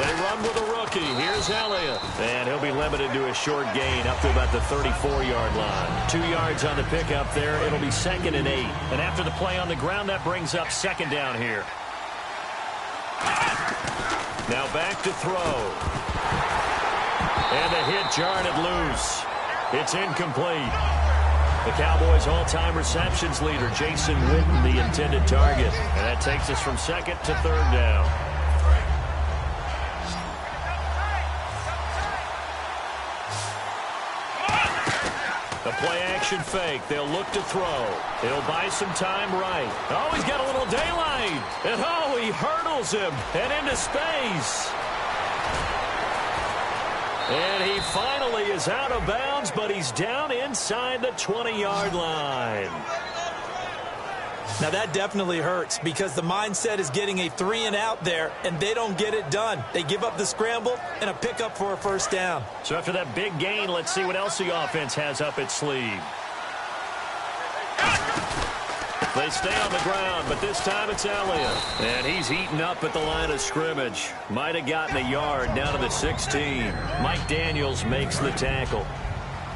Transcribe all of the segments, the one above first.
They run with a rookie. Here's Elliott. And he'll be limited to a short gain up to about the 34-yard line. 2 yards on the pickup there. It'll be 2nd and 8. And after the play on the ground, that brings up 2nd down here. Now back to throw. And the hit jarred it loose. It's incomplete. The Cowboys' all-time receptions leader, Jason Witten, the intended target. And that takes us from 2nd to 3rd down. The play-action fake. They'll look to throw. He'll buy some time right. Oh, he's got a little daylight. And oh, he hurdles him and into space. And he finally is out of bounds, but he's down inside the 20-yard line. Now that definitely hurts because the mindset is getting a 3-and-out there, and they don't get it done. They give up the scramble and a pickup for a 1st down. So after that big gain, let's see what else the offense has up its sleeve. They stay on the ground, but this time it's Elliott. And he's eaten up at the line of scrimmage. Might have gotten a yard down to the 16. Mike Daniels makes the tackle.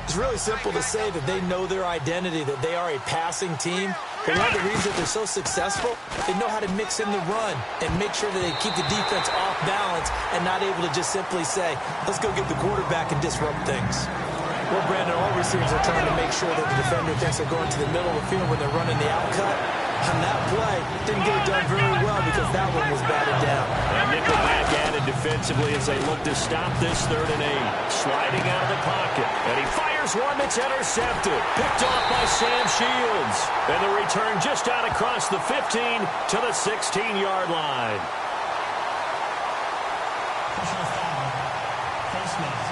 It's really simple to say that they know their identity, that they are a passing team. But one of the reasons they're so successful, they know how to mix in the run and make sure that they keep the defense off balance and not able to just simply say, let's go get the quarterback and disrupt things. Well, Brandon, all receivers are trying to make sure that the defender thinks they're going to the middle of the field when they're running the out cut. On that play, didn't get it done very well because that one was batted down. And Nickelback added defensively as they look to stop this 3rd and 8. Sliding out of the pocket. And he fires one that's intercepted. Picked off by Sam Shields. And the return just out across the 15 to the 16-yard line. Personal foul. Face mask.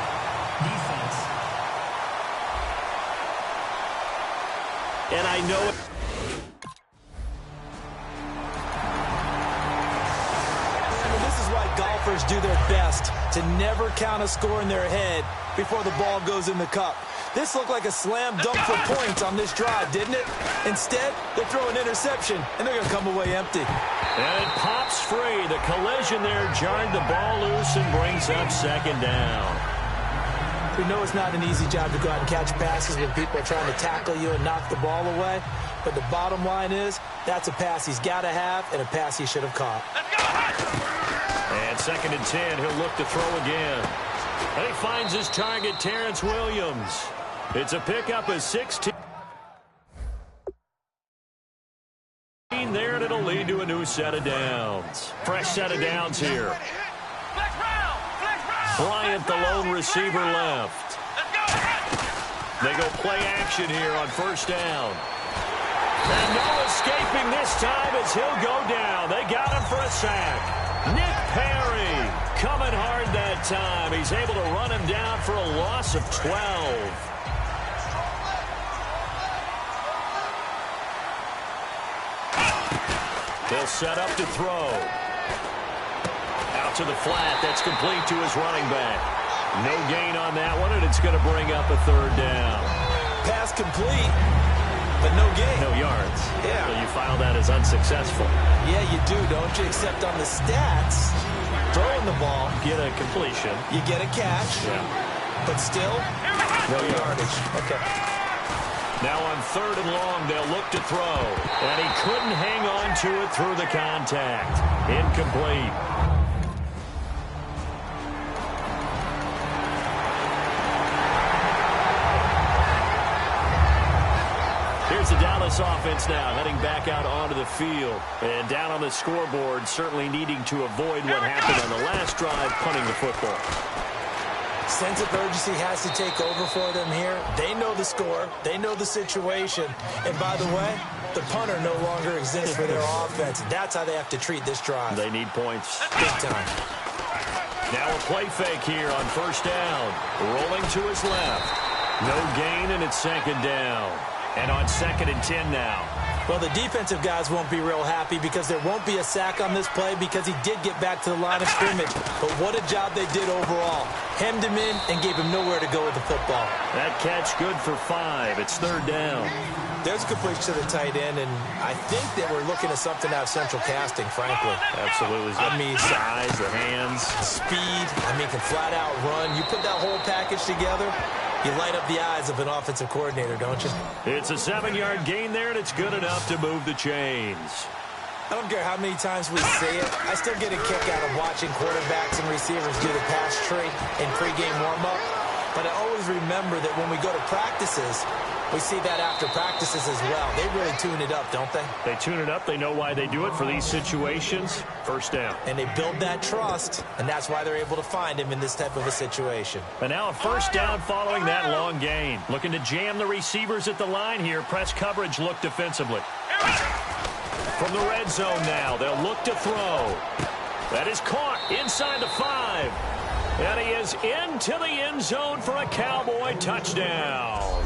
Defense. And I know it. Golfers do their best to never count a score in their head before the ball goes in the cup. This looked like a slam dunk for points on this drive, didn't it? Instead, they throw an interception, and they're going to come away empty. And it pops free. The collision there jarred the ball loose and brings up 2nd down. We know it's not an easy job to go out and catch passes when people are trying to tackle you and knock the ball away. But the bottom line is, that's a pass he's got to have and a pass he should have caught. And 2nd and 10, he'll look to throw again. And he finds his target, Terrence Williams. It's a pickup of 16 there, and it'll lead to a new set of downs. Fresh set of downs here. Bryant, the lone receiver, left. They go play action here on 1st down. And no escaping this time as he'll go down. They got him for a sack. Nick Perry coming hard that time. He's able to run him down for a loss of 12. They'll set up to throw. Out to the flat. That's complete to his running back. No gain on that one, and it's going to bring up a 3rd down. Pass complete. But no gain. No yards. Yeah. So you file that as unsuccessful. Yeah, you do, don't you? Except on the stats, throwing the ball. Get a completion. You get a catch. Yeah. But still, no yardage. Okay. Now on 3rd and long, they'll look to throw. And he couldn't hang on to it through the contact. Incomplete. Here's the Dallas offense now, heading back out onto the field. And down on the scoreboard, certainly needing to avoid what happened on the last drive, punting the football. Sense of urgency has to take over for them here. They know the score. They know the situation. And by the way, the punter no longer exists for their offense. That's how they have to treat this drive. They need points. Big time. Now a play fake here on 1st down. Rolling to his left. No gain, and it's 2nd down. And on 2nd and 10 now. Well, the defensive guys won't be real happy because there won't be a sack on this play because he did get back to the line of scrimmage. But what a job they did overall. Hemmed him in and gave him nowhere to go with the football. That catch good for 5. It's 3rd down. There's a completion to the tight end, and I think that we're looking at something out of central casting, frankly. Absolutely. I mean, size, the hands. Speed. I mean, can flat out run. You put that whole package together, you light up the eyes of an offensive coordinator, don't you? It's a 7-yard gain there, and it's good enough to move the chains. I don't care how many times we say it. I still get a kick out of watching quarterbacks and receivers do the pass tree in pregame warm-up. But I always remember that when we go to practices, we see that after practices as well. They really tune it up, don't they? They tune it up. They know why they do it for these situations. 1st down. And they build that trust, and that's why they're able to find him in this type of a situation. And now a 1st down following that long gain. Looking to jam the receivers at the line here. Press coverage look defensively. From the red zone now, they'll look to throw. That is caught inside the 5. And he is into the end zone for a Cowboy touchdown.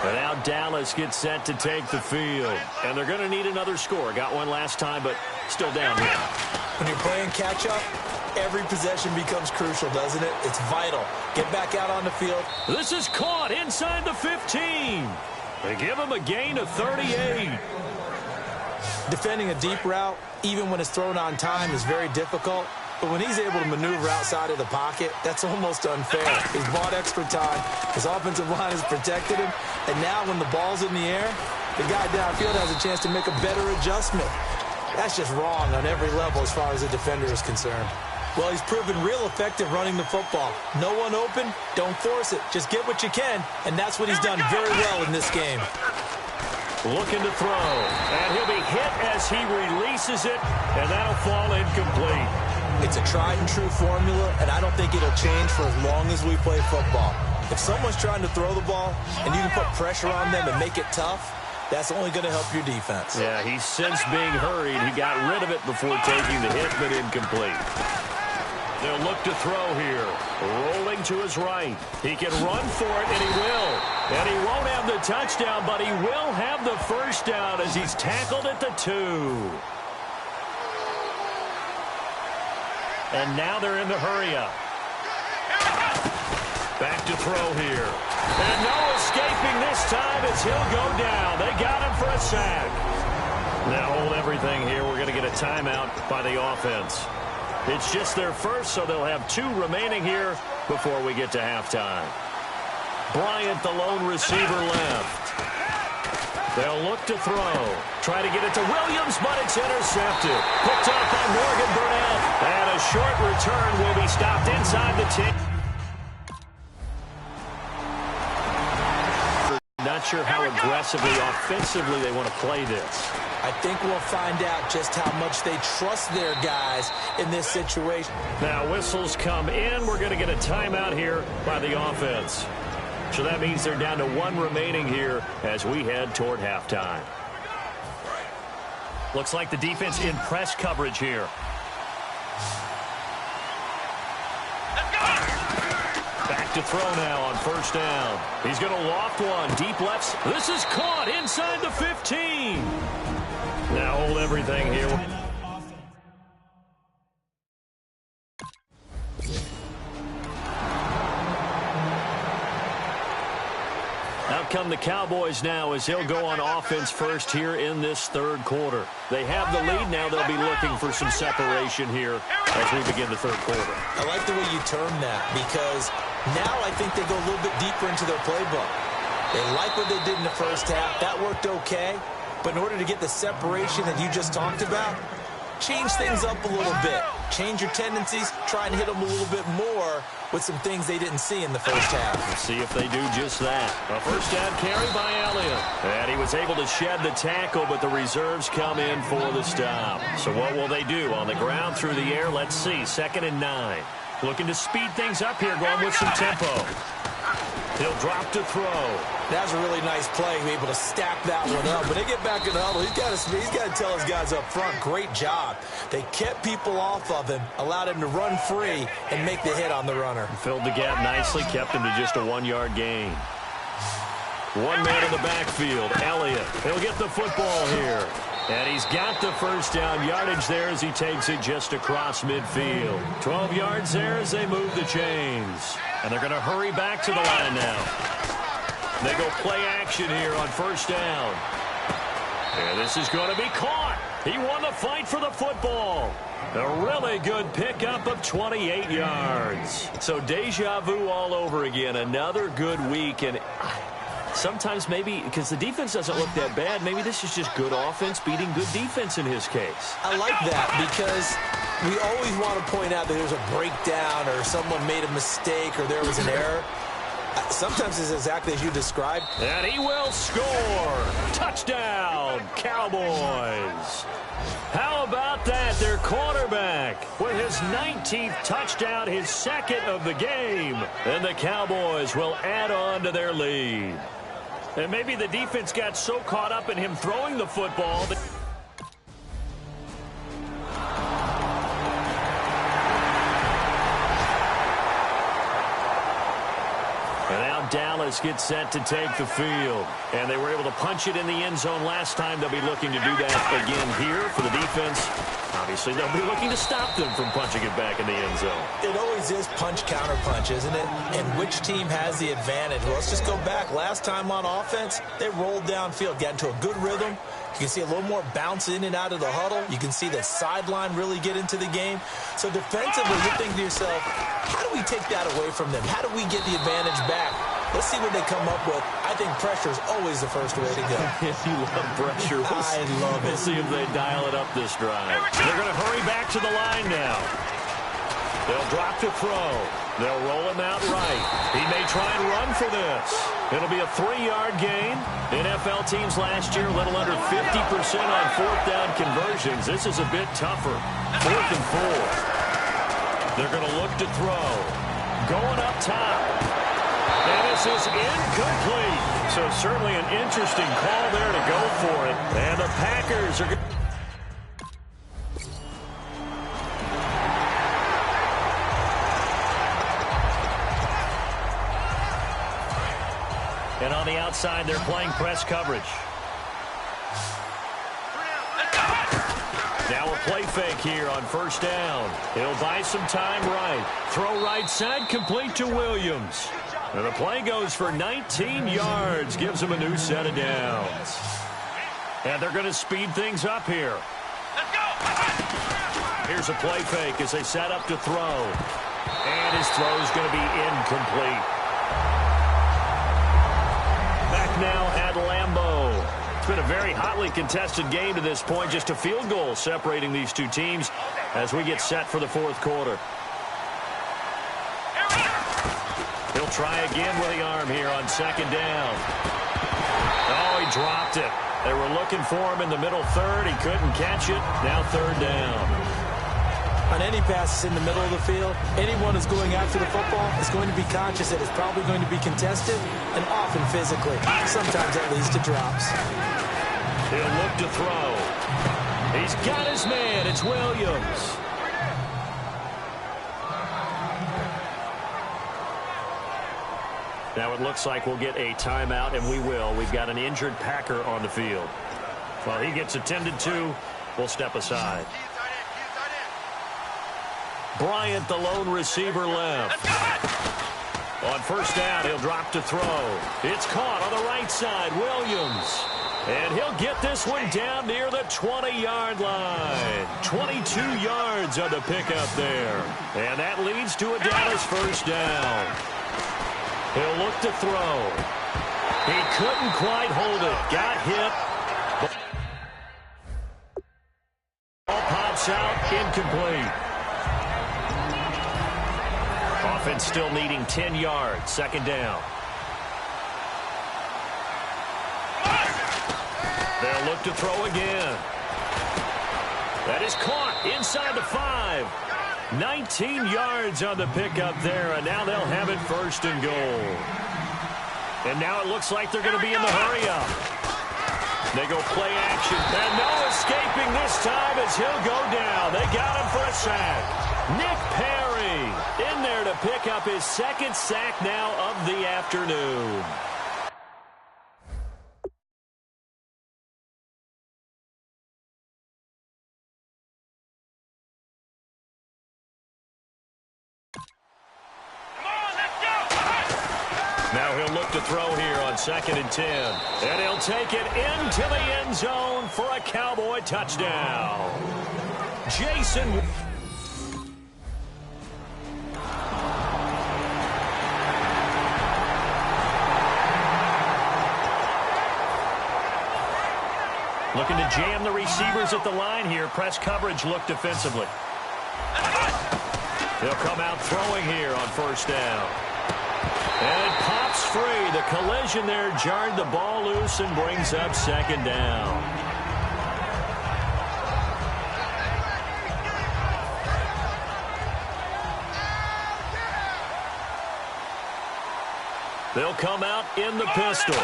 And now Dallas gets set to take the field. And they're going to need another score. Got one last time, but still down here. When you're playing catch-up, every possession becomes crucial, doesn't it? It's vital. Get back out on the field. This is caught inside the 15. They give him a gain of 38. Defending a deep route, even when it's thrown on time, is very difficult. But when he's able to maneuver outside of the pocket, that's almost unfair. He's bought extra time. His offensive line has protected him. And now when the ball's in the air, the guy downfield has a chance to make a better adjustment. That's just wrong on every level as far as the defender is concerned. Well, he's proven real effective running the football. No one open, don't force it. Just get what you can, and that's what he's done very well in this game. Looking to throw, and he'll be hit as he releases it, and that'll fall incomplete. It's a tried-and-true formula, and I don't think it'll change for as long as we play football. If someone's trying to throw the ball, and you can put pressure on them and make it tough, that's only going to help your defense. Yeah, he's since being hurried. He got rid of it before taking the hit, but incomplete. They'll look to throw here. Rolling to his right. He can run for it, and he will. And he won't have the touchdown, but he will have the 1st down as he's tackled at the 2. And now they're in the hurry-up. Back to throw here. And no escaping this time as he'll go down. They got him for a sack. Now hold everything here. We're going to get a timeout by the offense. It's just their first, so they'll have 2 remaining here before we get to halftime. Bryant, the lone receiver, left. They'll look to throw. Try to get it to Williams, but it's intercepted. Picked off by Morgan Burnett. And a short return will be stopped inside the 10. Not sure how aggressively, offensively they want to play this. I think we'll find out just how much they trust their guys in this situation. Now whistles come in. We're going to get a timeout here by the offense. So that means they're down to 1 remaining here as we head toward halftime. Looks like the defense in press coverage here. Back to throw now on 1st down. He's going to loft one. Deep left. This is caught inside the 15. Now hold everything here. Out come the Cowboys now as he'll go on offense first here in this 3rd quarter. They have the lead now. They'll be looking for some separation here as we begin the 3rd quarter. I like the way you term that because now I think they go a little bit deeper into their playbook. They like what they did in the 1st half. That worked okay. But in order to get the separation that you just talked about, change things up a little bit. Change your tendencies. Try and hit them a little bit more with some things they didn't see in the 1st half. Let's see if they do just that. A 1st down carry by Elliott. And he was able to shed the tackle, but the reserves come in for the stop. So what will they do? On the ground, through the air, let's see. 2nd and 9. Looking to speed things up here, going with some tempo. He'll drop to throw. That's a really nice play, be able to stack that one up. When they get back in the huddle, he's got to tell his guys up front, great job. They kept people off of him, allowed him to run free, and make the hit on the runner. Filled the gap nicely, kept him to just a 1-yard gain. One man in the backfield, Elliott. He'll get the football here. And he's got the first down yardage there as he takes it just across midfield. 12 yards there as they move the chains. And they're going to hurry back to the line now. They go play action here on first down. And this is going to be caught. He won the fight for the football. A really good pickup of 28 yards. So deja vu all over again. Another good week. And sometimes maybe, because the defense doesn't look that bad, maybe this is just good offense beating good defense in his case. I like that because we always want to point out that there's a breakdown or someone made a mistake or there was an error. Sometimes it's exactly as you described. And he will score. Touchdown, Cowboys. How about that? Their quarterback with his 19th touchdown, his second of the game. And the Cowboys will add on to their lead. And maybe the defense got so caught up in him throwing the football that... And now Dallas gets set to take the field. And they were able to punch it in the end zone last time. They'll be looking to do that again here for the defense. Obviously, they'll be looking to stop them from punching it back in the end zone. It always is punch-counter-punch, isn't it? And which team has the advantage? Well, let's just go back. Last time on offense, they rolled downfield, got into a good rhythm. You can see a little more bounce in and out of the huddle. You can see the sideline really get into the game. So defensively, you think to yourself, how do we take that away from them? How do we get the advantage back? Let's see what they come up with. I think pressure is always the first way to go. You love pressure. I love it. We'll see if they dial it up this drive. They're going to hurry back to the line now. They'll drop to throw. They'll roll him out right. He may try and run for this. It'll be a 3-yard gain. NFL teams last year a little under 50% on fourth down conversions. This is a bit tougher. 4th and 4. They're going to look to throw. Going up top. And this is incomplete. So certainly an interesting call there to go for it. And the Packers are going to... And on the outside, they're playing press coverage. Now a play fake here on first down. He'll buy some time right. Throw right side, complete to Williams. And the play goes for 19 yards. Gives him a new set of downs. And they're going to speed things up here. Here's a play fake as they set up to throw. And his throw is going to be incomplete. Back now at Lambeau. It's been a very hotly contested game to this point. Just a field goal separating these two teams as we get set for the fourth quarter. He'll try again with the arm here on second down. Oh, he dropped it. They were looking for him in the middle third. He couldn't catch it. Now third down. On any passes in the middle of the field, anyone who's going after the football is going to be conscious that it's probably going to be contested and often physically. Sometimes that leads to drops. He'll look to throw. He's got his man. It's Williams. Now it looks like we'll get a timeout, and we will. We've got an injured Packer on the field. While he gets attended to, we'll step aside. Bryant, the lone receiver, left. On first down, he'll drop to throw. It's caught on the right side, Williams. And he'll get this one down near the 20-yard line. 22 yards on the pickup there. And that leads to a Dallas first down. He'll look to throw. He couldn't quite hold it. Got hit. Ball pops out, incomplete. Offense still needing 10 yards. Second down. They'll look to throw again. That is caught inside the 5. 19 yards on the pickup there, and now they'll have it first and goal. And now it looks like they're going to be in the hurry-up. They go play action. And no escaping this time as he'll go down. They got him for a sack. Nick Perry in there to pick up his second sack now of the afternoon. Now he'll look to throw here on 2nd and 10. And he'll take it into the end zone for a Cowboy touchdown. Jason. Looking to jam the receivers at the line here. Press coverage look defensively. They'll come out throwing here on 1st down. And it pops free. The collision there jarred the ball loose and brings up 2nd down. They'll come out in the pistol.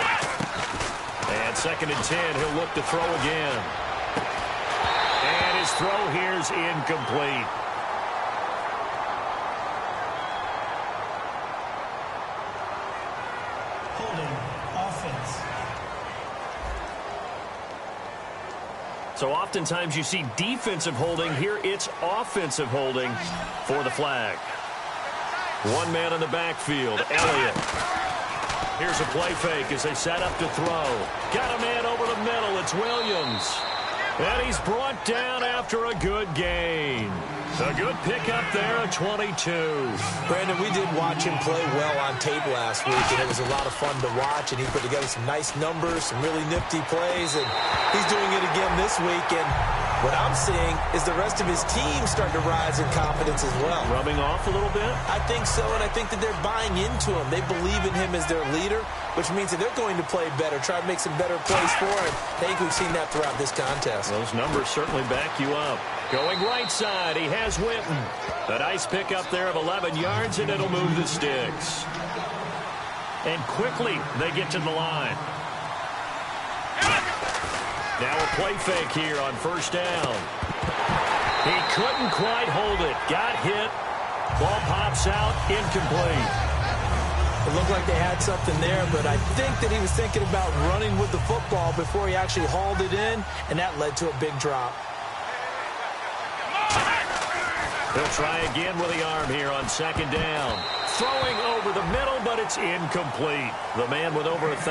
And 2nd and 10, he'll look to throw again. And his throw here's incomplete. So oftentimes you see defensive holding. Here it's offensive holding for the flag. One man in the backfield, Elliott. Here's a play fake as they set up to throw. Got a man over the middle. It's Williams. And he's brought down after a good gain. A good pickup there at 22. Brandon, we did watch him play well on tape last week, and it was a lot of fun to watch, and he put together some nice numbers, some really nifty plays, and he's doing it again this week. And what I'm seeing is the rest of his team starting to rise in confidence as well. Rubbing off a little bit? I think so, and I think that they're buying into him. They believe in him as their leader, which means that they're going to play better, try to make some better plays for him. I think we've seen that throughout this contest. Those numbers certainly back you up. Going right side, he has Witten. A nice pickup there of 11 yards, and it'll move the sticks. And quickly, they get to the line. Now a play fake here on 1st down. He couldn't quite hold it. Got hit. Ball pops out, incomplete. It looked like they had something there, but I think that he was thinking about running with the football before he actually hauled it in, and that led to a big drop. He'll try again with the arm here on 2nd down. Throwing over the middle, but it's incomplete. The man with over 1,000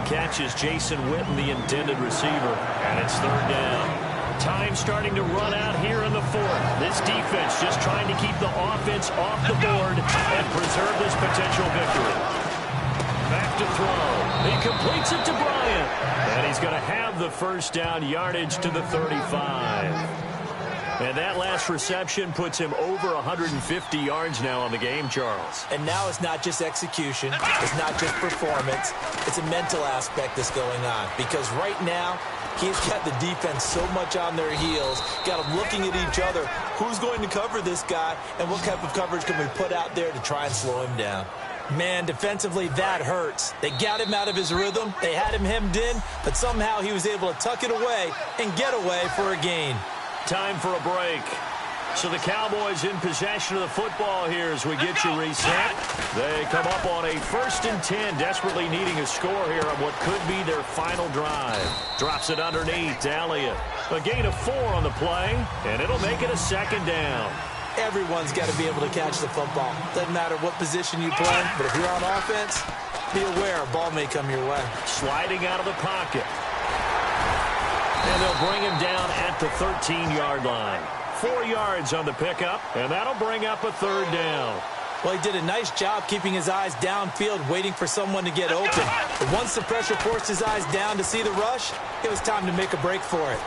catches, Jason Witten, the intended receiver. And it's 3rd down. Time starting to run out here in the 4th. This defense just trying to keep the offense off the board and preserve this potential victory. Back to throw. He completes it to Bryant. And he's going to have the 1st down yardage to the 35. And that last reception puts him over 150 yards now on the game, Charles. And now it's not just execution. It's not just performance. It's a mental aspect that's going on. Because right now, he's got the defense so much on their heels, got them looking at each other. Who's going to cover this guy, and what type of coverage can we put out there to try and slow him down? Man, defensively, that hurts. They got him out of his rhythm. They had him hemmed in, but somehow he was able to tuck it away and get away for a gain. Time for a break. So the Cowboys in possession of the football here as we get you reset. They come up on a 1st and 10, desperately needing a score here on what could be their final drive. Drops it underneath to Elliott. A gain of 4 on the play, and it'll make it a 2nd down. Everyone's got to be able to catch the football. Doesn't matter what position you play, but if you're on offense, be aware a ball may come your way. Sliding out of the pocket. And they'll bring him down at the 13-yard line. 4 yards on the pickup, and that'll bring up a 3rd down. Well, he did a nice job keeping his eyes downfield, waiting for someone to get open. But once the pressure forced his eyes down to see the rush, it was time to make a break for it.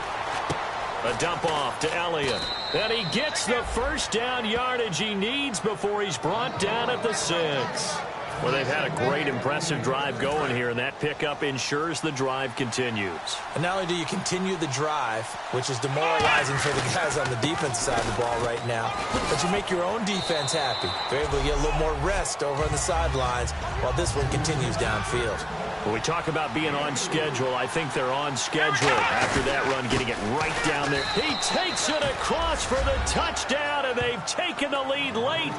A dump off to Elliott. And he gets the 1st down yardage he needs before he's brought down at the 6. Well, they've had a great, impressive drive going here, and that pickup ensures the drive continues. And not only do you continue the drive, which is demoralizing for the guys on the defensive side of the ball right now, but you make your own defense happy. They're able to get a little more rest over on the sidelines while this one continues downfield. When we talk about being on schedule, I think they're on schedule after that run, getting it right down there. He takes it across for the touchdown, and they've taken the lead late.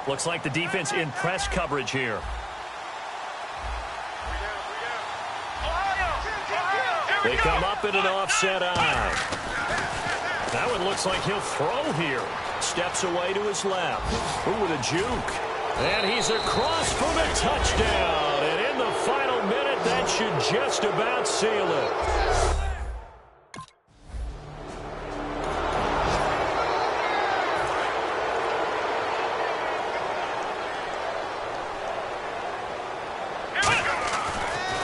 Looks like the defense in press coverage here. They come up in an offset eye. That one looks like he'll throw here. Steps away to his left. Ooh, with a juke. And he's across for the touchdown. And in the final minute, that should just about seal it.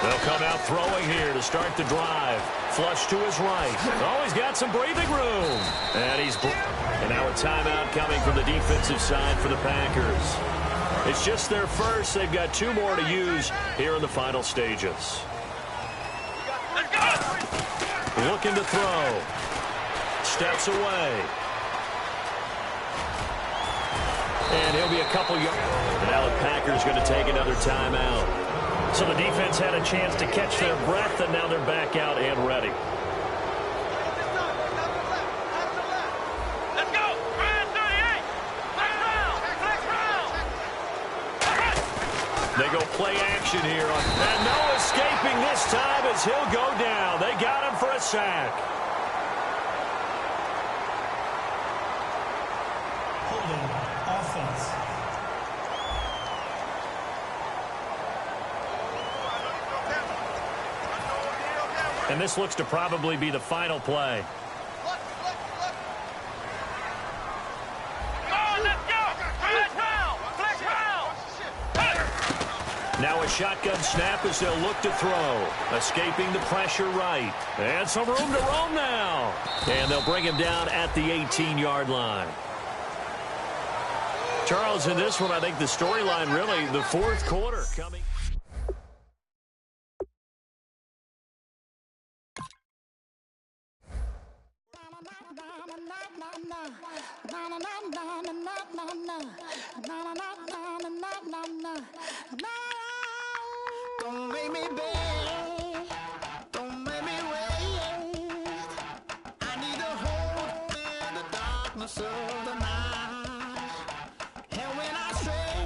They'll come out throwing here to start the drive. Flush to his right. Oh, he's got some breathing room. And now a timeout coming from the defensive side for the Packers. It's just their first. They've got 2 more to use here in the final stages. Looking to throw. Steps away. And he'll be a couple yards. And now the Packers going to take another timeout. So the defense had a chance to catch their breath, and now they're back out and ready. Let's go! 38! They go play action here. And no escaping this time as he'll go down. They got him for a sack. Holding offense. And this looks to probably be the final play. Now a shotgun snap as they'll look to throw. Escaping the pressure right. And some room to roam now. And they'll bring him down at the 18-yard line. Charles, in this one, I think the storyline really, the fourth quarter coming. Don't make me beg, don't make me wait. I need a hope in the darkness of the night. And when I stray,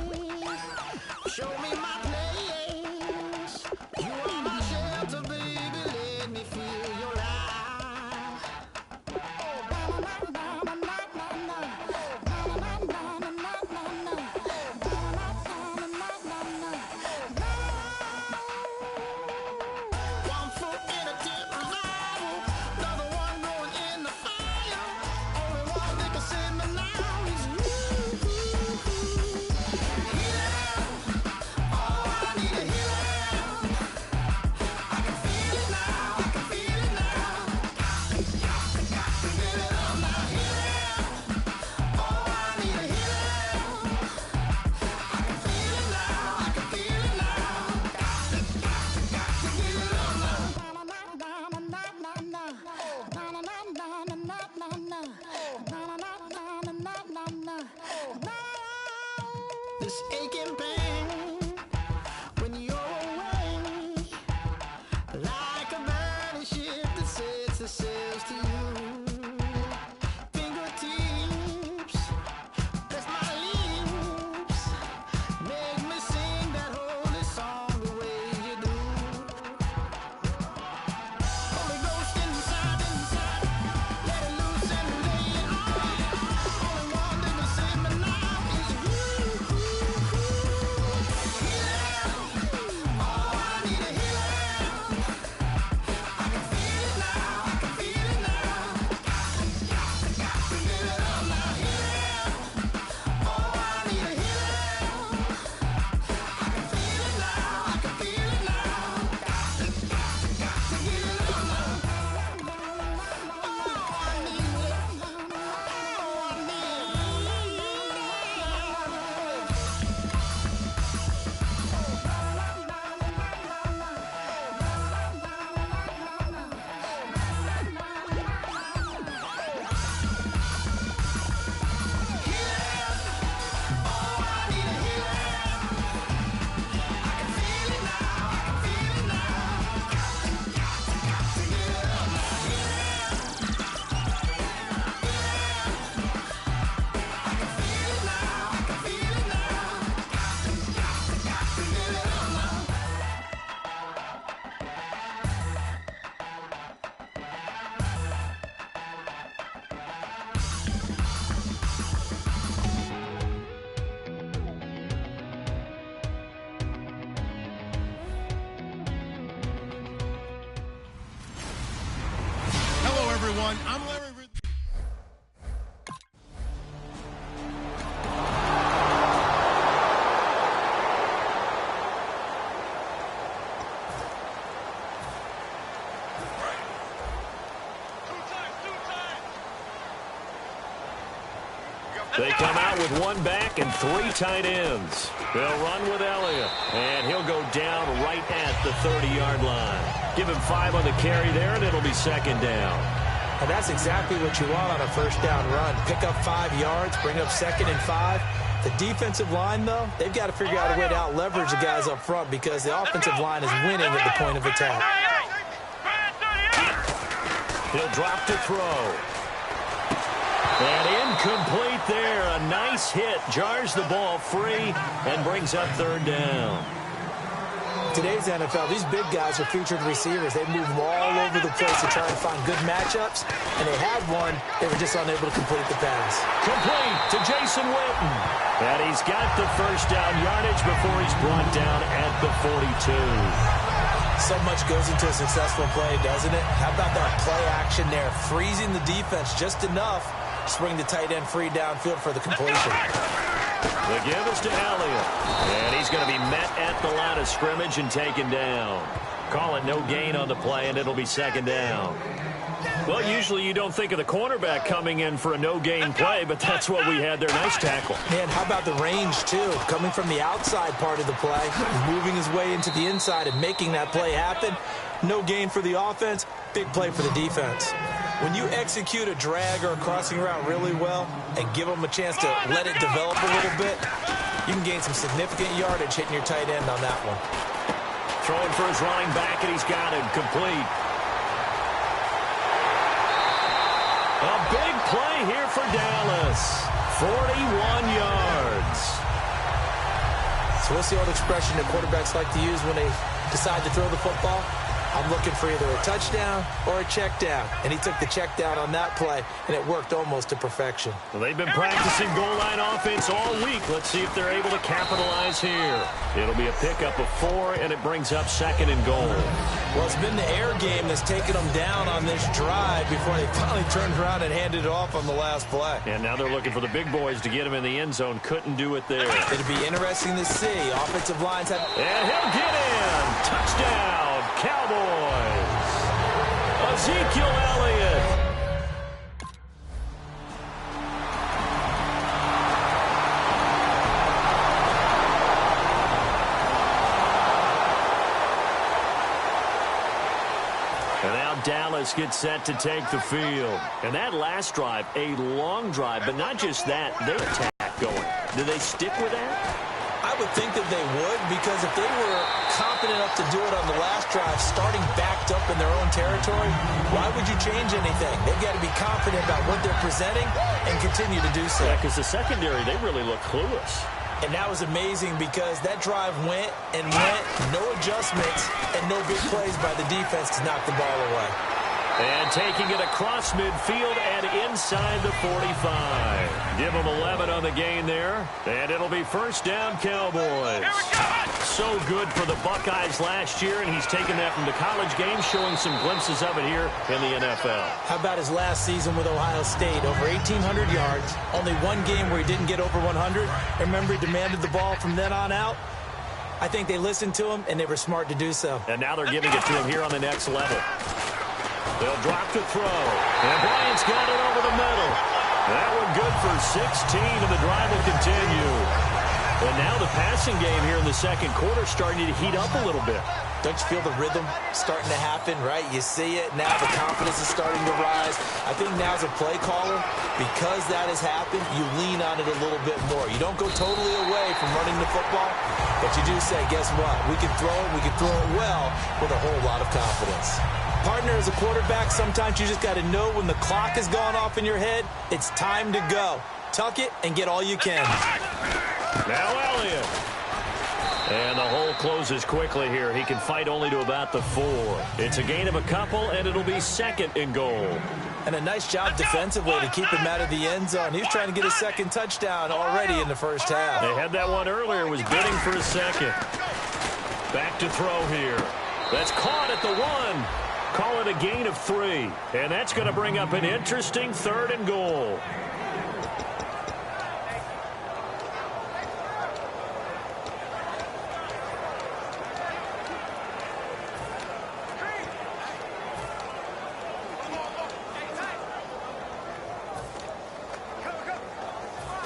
show me my place. You are my shelter, baby, let me feel your light. This aching pain when you're away, like a burning ship that sets the sails to you. Fingertips, press my lips, make me sing that holy song the way you do. Holy Ghost inside, let it loose and lay it on. Only one that can save me now is you. everyone. I'm Larry Ridley. They come out with one back and three tight ends. They'll run with Elliott, and he'll go down right at the 30-yard line. Give him 5 on the carry there, and it'll be second down. And that's exactly what you want on a first down run. Pick up 5 yards, bring up 2nd and 5. The defensive line, though, they've got to figure out a way to out-leverage the guys up front because the offensive line is winning at the point of attack. He'll drop to throw. And incomplete there. A nice hit. Jars the ball free and brings up 3rd down. Today's NFL, these big guys are featured receivers. They move them all over the place to try and find good matchups. And they had one. They were just unable to complete the pass. Complete to Jason Witten. And he's got the first down yardage before he's brought down at the 42. So much goes into a successful play, doesn't it? How about that play action there? Freezing the defense just enough. Swing the tight end free downfield for the completion. The give is to Elliott. And he's going to be met at the line of scrimmage and taken down. Call it no gain on the play, and it'll be second down. Well, usually you don't think of the cornerback coming in for a no-gain play, but that's what we had there. Nice tackle. Man, how about the range, too? Coming from the outside part of the play, moving his way into the inside and making that play happen. No gain for the offense, big play for the defense. When you execute a drag or a crossing route really well and give them a chance to let it develop a little bit, you can gain some significant yardage hitting your tight end on that one. Throwing for his running back, and he's got him complete. A big play here for Dallas. 41 yards. So what's the old expression that quarterbacks like to use when they decide to throw the football? I'm looking for either a touchdown or a check down. And he took the check down on that play, and it worked almost to perfection. Well, they've been practicing goal line offense all week. Let's see if they're able to capitalize here. It'll be a pickup of 4, and it brings up 2nd and goal. Well, it's been the air game that's taken them down on this drive before they finally turned around and handed it off on the last play. And now they're looking for the big boys to get him in the end zone. Couldn't do it there. It'll be interesting to see. Offensive lines have... And he'll get in. Touchdown, Cowboys. Ezekiel Elliott. And now Dallas gets set to take the field. And that last drive, a long drive, but not just that, they attack going. Do they stick with that? I would think that they would, because if they were confident enough to do it on the last drive, starting backed up in their own territory, why would you change anything? They've got to be confident about what they're presenting and continue to do so. Yeah, because the secondary, they really look clueless. And that was amazing because that drive went and went, no adjustments, and no big plays by the defense to knock the ball away. And taking it across midfield and inside the 45. Give them 11 on the gain there. And it'll be first down, Cowboys. So good for the Buckeyes last year, and he's taken that from the college game, showing some glimpses of it here in the NFL. How about his last season with Ohio State? Over 1,800 yards. Only one game where he didn't get over 100. Remember, he demanded the ball from then on out. I think they listened to him, and they were smart to do so. And now they're giving it to him here on the next level. They'll drop to throw. And Bryant's got it over the middle. That one good for 16, and the drive will continue. And now the passing game here in the second quarter starting to heat up a little bit. Don't you feel the rhythm starting to happen, right? You see it. Now the confidence is starting to rise. I think now as a play caller, because that has happened, you lean on it a little bit more. You don't go totally away from running the football, but you do say, guess what? We can throw it. We can throw it well with a whole lot of confidence. Partner, as a quarterback, sometimes you just got to know when the clock has gone off in your head, it's time to go. Tuck it and get all you can. Now Elliott. And the hole closes quickly here. He can fight only to about the 4. It's a gain of a couple, and it'll be 2nd and goal. And a nice job defensively to keep him out of the end zone. He was trying to get a second touchdown already in the first half. They had that one earlier, was bidding for a second. Back to throw here. That's caught at the 1. Call it a gain of 3. And that's going to bring up an interesting 3rd and goal.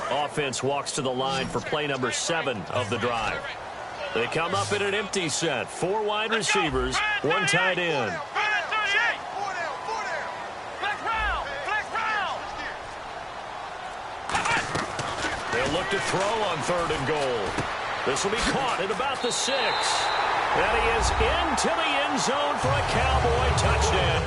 Offense walks to the line for play number 7 of the drive. They come up in an empty set. 4 wide receivers, 1 tight end. They'll look to throw on 3rd and goal. This will be caught at about the 6. And he is into the end zone for a Cowboy touchdown.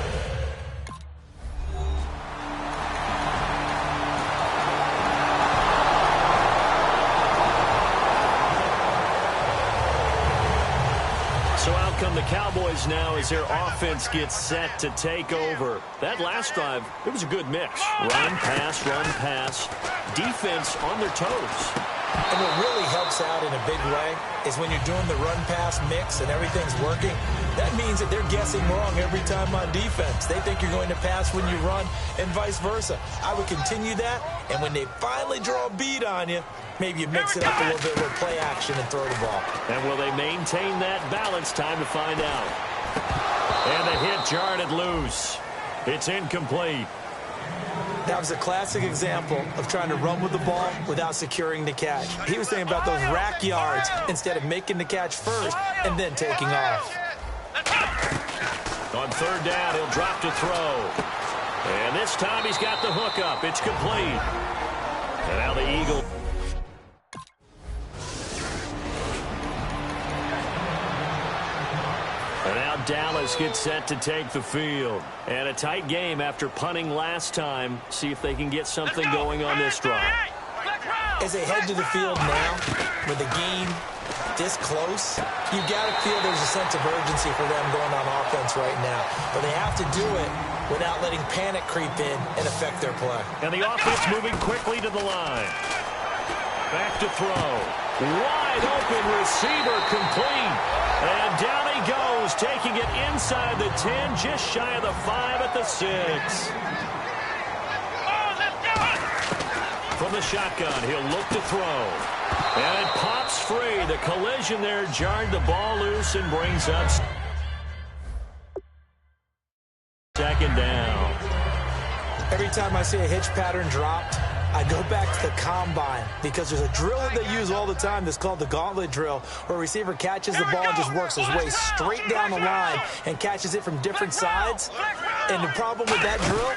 So out come the Cowboys now as their offense gets set to take over. That last drive, it was a good mix. Run, pass, defense on their toes. And what really helps out in a big way is when you're doing the run-pass mix and everything's working, that means that they're guessing wrong every time on defense. They think you're going to pass when you run and vice versa. I would continue that, and when they finally draw a beat on you, maybe you mix it up a little bit with play action and throw the ball. And will they maintain that balance? Time to find out. And the hit jarred it loose. It's incomplete. That was a classic example of trying to run with the ball without securing the catch. He was thinking about those rack yards instead of making the catch first and then taking off. On 3rd down, he'll drop to throw. And this time he's got the hook up. It's complete. And now the Eagles. And now Dallas gets set to take the field. And a tight game after punting last time. See if they can get something going on this drive. As they head to the field now, with the game this close, you got to feel there's a sense of urgency for them going on offense right now. But they have to do it without letting panic creep in and affect their play. And the offense moving quickly to the line. Back to throw. Wide open receiver complete. And down he goes, taking it inside the 10, just shy of the 5 at the 6. From the shotgun, he'll look to throw. And it pops free. The collision there jarred the ball loose and brings up 2nd down. Every time I see a hitch pattern dropped, I go back to the combine because there's a drill that they use all the time that's called the gauntlet drill, where a receiver catches the ball and just works his way straight down the line and catches it from different sides. And the problem with that drill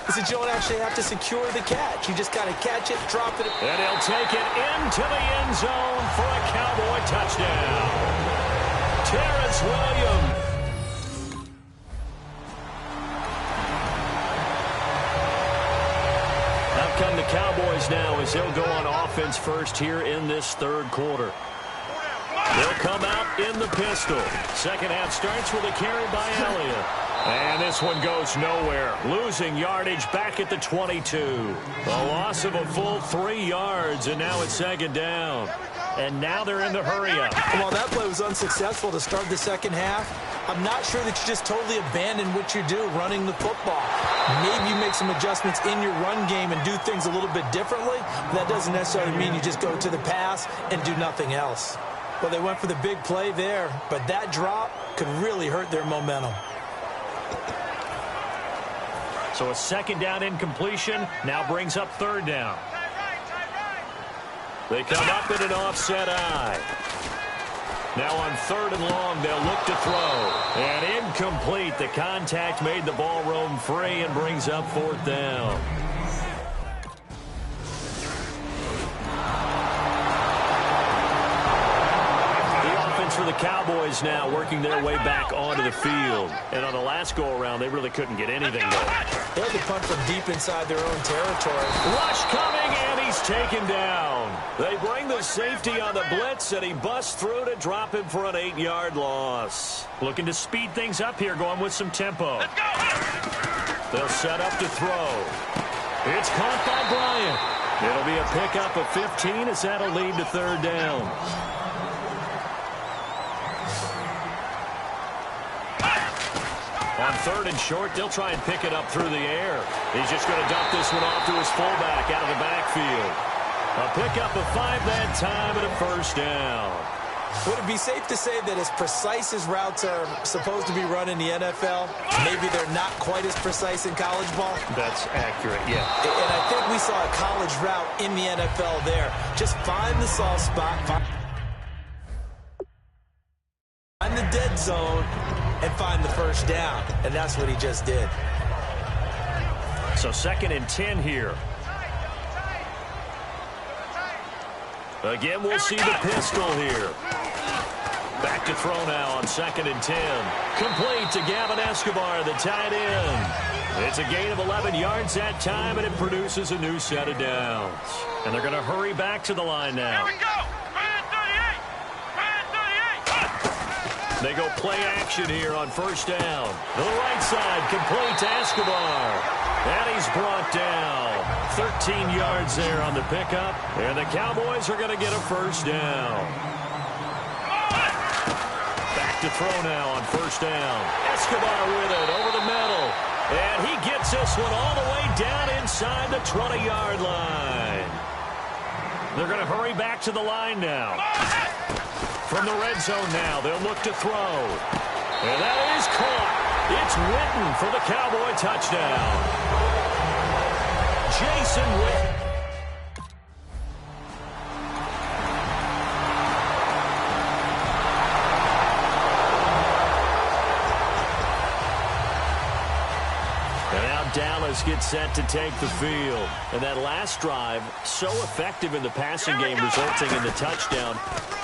is that you don't actually have to secure the catch. You just got to catch it, drop it. And he'll take it into the end zone for a Cowboy touchdown. Terrence Williams. Out come the Cowboys now as they'll go on offense first here in this 3rd quarter. They'll come out in the pistol. 2nd half starts with a carry by Elliott. And this one goes nowhere. Losing yardage back at the 22. A loss of a full 3 yards, and now it's 2nd down. And now they're in the hurry-up. While that play was unsuccessful to start the 2nd half, I'm not sure that you just totally abandon what you do running the football. Maybe you make some adjustments in your run game and do things a little bit differently. But that doesn't necessarily mean you just go to the pass and do nothing else. Well, they went for the big play there, but that drop could really hurt their momentum. So a 2nd down incompletion now brings up 3rd down. They come up in an offset eye. Now on 3rd and long, they'll look to throw. And incomplete. The contact made the ball roam free and brings up 4th down. For the Cowboys now working their way back onto the field. And on the last go-around, they really couldn't get anything going. They had to punt from deep inside their own territory. Rush coming, and he's taken down. They bring the safety on the blitz, and he busts through to drop him for an 8-yard loss. Looking to speed things up here, going with some tempo. They'll set up to throw. It's caught by Bryant. It'll be a pickup of 15 as that'll lead to 3rd down. On 3rd and short, they'll try and pick it up through the air. He's just going to dump this one off to his fullback out of the backfield. A pickup of 5 that time and a first down. Would it be safe to say that as precise as routes are supposed to be run in the NFL, maybe they're not quite as precise in college ball? That's accurate, yeah. And I think we saw a college route in the NFL there. Just find the soft spot, find the dead zone, and find the first down. And that's what he just did. So 2nd and 10 here. Again, we'll see the pistol here. Back to throw now on 2nd and 10. Complete to Gavin Escobar, the tight end. It's a gain of 11 yards that time, and it produces a new set of downs. And they're going to hurry back to the line now. Here we go. They go play action here on 1st down. To the right side, complete to Escobar. And he's brought down. 13 yards there on the pickup. And the Cowboys are going to get a first down. Back to throw now on 1st down. Escobar with it over the middle. And he gets this one all the way down inside the 20-yard line. They're going to hurry back to the line now. From the red zone now, they'll look to throw. And that is caught. It's Witten for the Cowboy touchdown. Jason Witten. And now Dallas gets set to take the field. And that last drive, so effective in the passing game, resulting in the touchdown.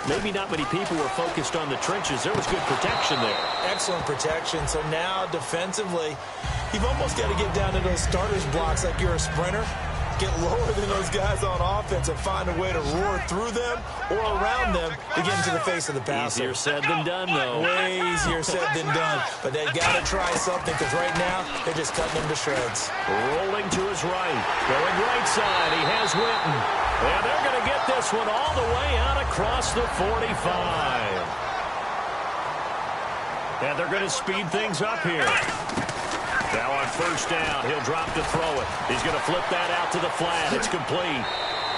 Maybe not many people were focused on the trenches. There was good protection there. Excellent protection. So now defensively, you've almost got to get down to those starters blocks like you're a sprinter. Get lower than those guys on offense and find a way to roar through them or around them to get into the face of the passer. Easier said than done, though. Way easier said than done. But they've got to try something because right now they're just cutting them to shreds. Rolling to his right. Going right side. He has Witten. And they're going to get this one all the way out across the 45. And they're going to speed things up here. Now on 1st down, he'll drop to throw it. He's going to flip that out to the flat. It's complete.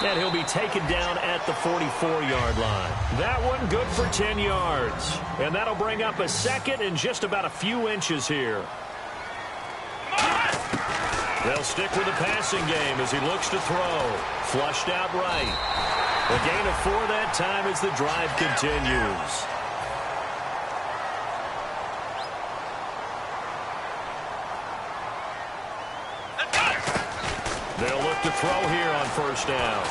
And he'll be taken down at the 44-yard line. That one good for 10 yards. And that'll bring up a 2nd and just about a few inches here. They'll stick with the passing game as he looks to throw. Flushed out right. A gain of 4 that time as the drive continues. They'll look to throw here on 1st down.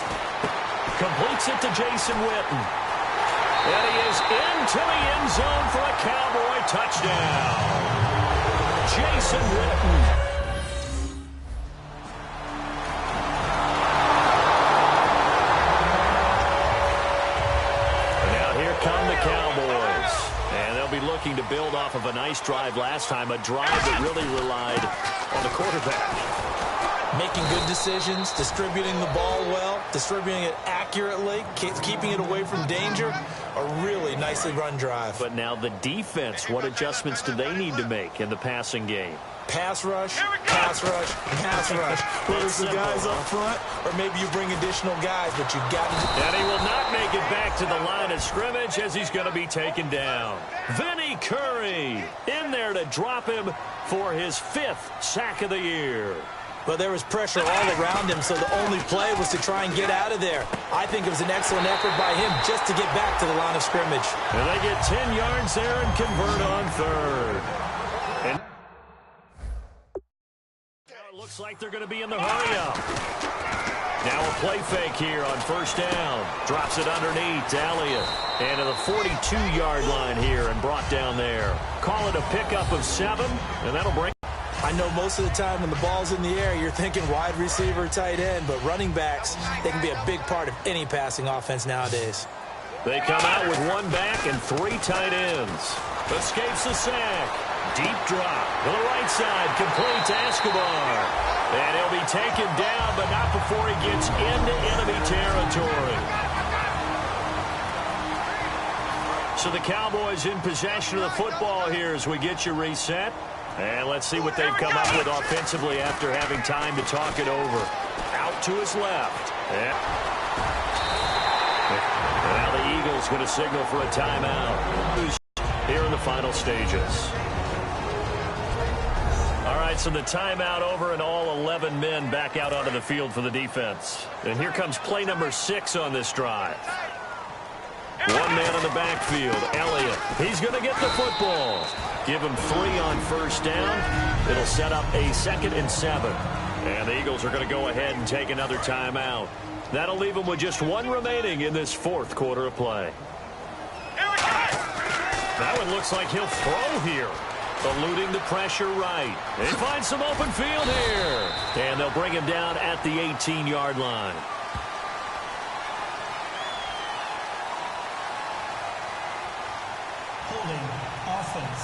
Completes it to Jason Witten. And he is into the end zone for a Cowboy touchdown. Jason Witten. Come the Cowboys. And they'll be looking to build off of a nice drive last time, a drive that really relied on the quarterback. Making good decisions, distributing the ball well, distributing it accurately, keeping it away from danger. A really nicely run drive. But now the defense, what adjustments do they need to make in the passing game? Pass rush, pass rush, pass rush. Whether it's the guys up front or maybe you bring additional guys, but you got to. And he will not make it back to the line of scrimmage as he's going to be taken down. Vinny Curry in there to drop him for his 5th sack of the year. Well, there was pressure all around him, so the only play was to try and get out of there. I think it was an excellent effort by him just to get back to the line of scrimmage. And they get 10 yards there and convert on 3rd. And looks like they're going to be in the hurry-up. Now a play fake here on 1st down. Drops it underneath to Elliott. And to the 42-yard line here and brought down there. Call it a pickup of 7, and that'll bring. I know most of the time when the ball's in the air, you're thinking wide receiver, tight end, but running backs, they can be a big part of any passing offense nowadays. They come out with 1 back and 3 tight ends. Escapes the sack. Deep drop to the right side, complete to Escobar. And he'll be taken down, but not before he gets into enemy territory. So the Cowboys in possession of the football here as we get you reset. And let's see what they've come up with offensively after having time to talk it over. Out to his left. Now the Eagles going to signal for a timeout here in the final stages. All right, so the timeout over and all 11 men back out onto the field for the defense. And here comes play number 6 on this drive. One man on the backfield, Elliott. He's going to get the football. Give him 3 on first down. It'll set up a 2nd and 7. And the Eagles are going to go ahead and take another timeout. That'll leave them with just 1 remaining in this 4th quarter of play. That one looks like he'll throw here. Eluding the pressure right. They find some open field here. And they'll bring him down at the 18-yard line. Holding offense.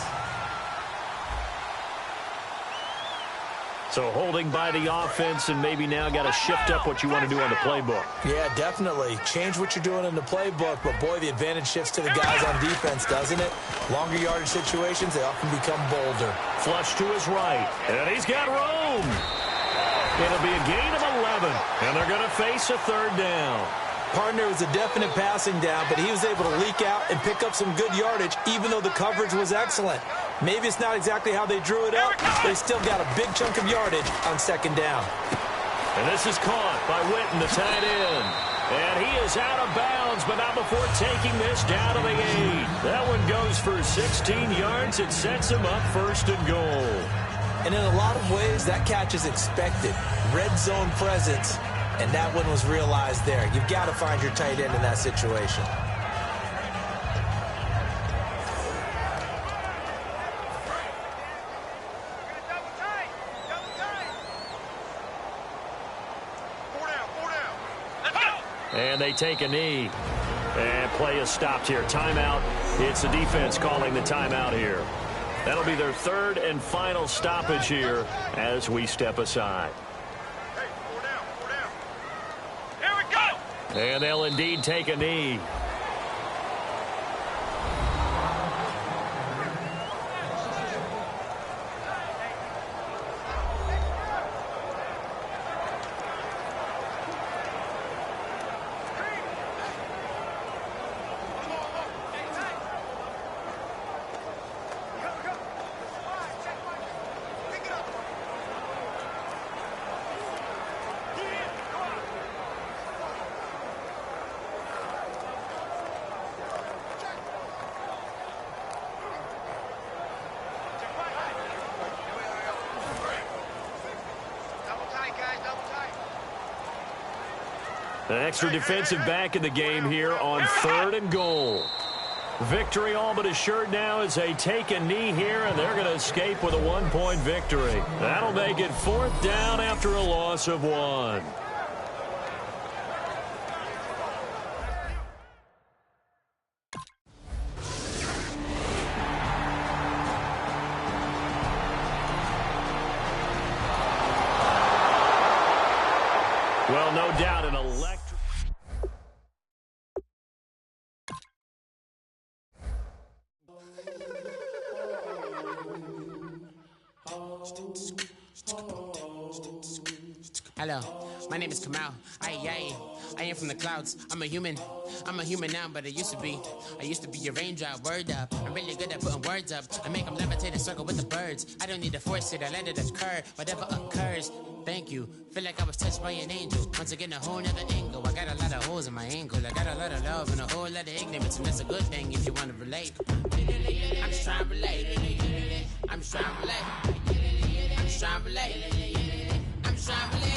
So holding by the offense, and maybe now got to shift up what you want to do on the playbook. Yeah, definitely. Change what you're doing in the playbook, but boy, the advantage shifts to the guys on defense, doesn't it? Longer yardage situations, they often become bolder. Flush to his right, and he's got room. It'll be a gain of 11, and they're going to face a 3rd down. Partner was a definite passing down, but he was able to leak out and pick up some good yardage, even though the coverage was excellent. Maybe it's not exactly how they drew it up, but he still got a big chunk of yardage on 2nd down. And this is caught by Witten, the tight end. And he is out of bounds, but not before taking this down to the 8. That one goes for 16 yards. It sets him up 1st and goal. And in a lot of ways, that catch is expected. Red zone presence. And that one was realized there. You've got to find your tight end in that situation. And they take a knee. And play is stopped here. Timeout. It's the defense calling the timeout here. That'll be their 3rd and final stoppage here as we step aside. And they'll indeed take a knee. An extra defensive back in the game here on 3rd and goal. Victory all but assured now as they take a knee here, and they're going to escape with a 1-point victory. That'll make it 4th down after a loss of 1. Well, no doubt an electric. Hello, my name is Kamal. I am from the clouds. I'm a human now, but I used to be a raindrop. Word up, I'm really good at putting words up. I make them levitate and circle with the birds. I don't need to force it, I let it occur. Whatever occurs, thank you. Feel like I was touched by an angel. Once again, a whole nother angle. I got a lot of holes in my ankle. I got a lot of love and a whole lot of ignorance, and that's a good thing if you want to relate. I'm just trying to relate. I'm just trying to relate. I'm just trying to relate. I'm just trying to relate.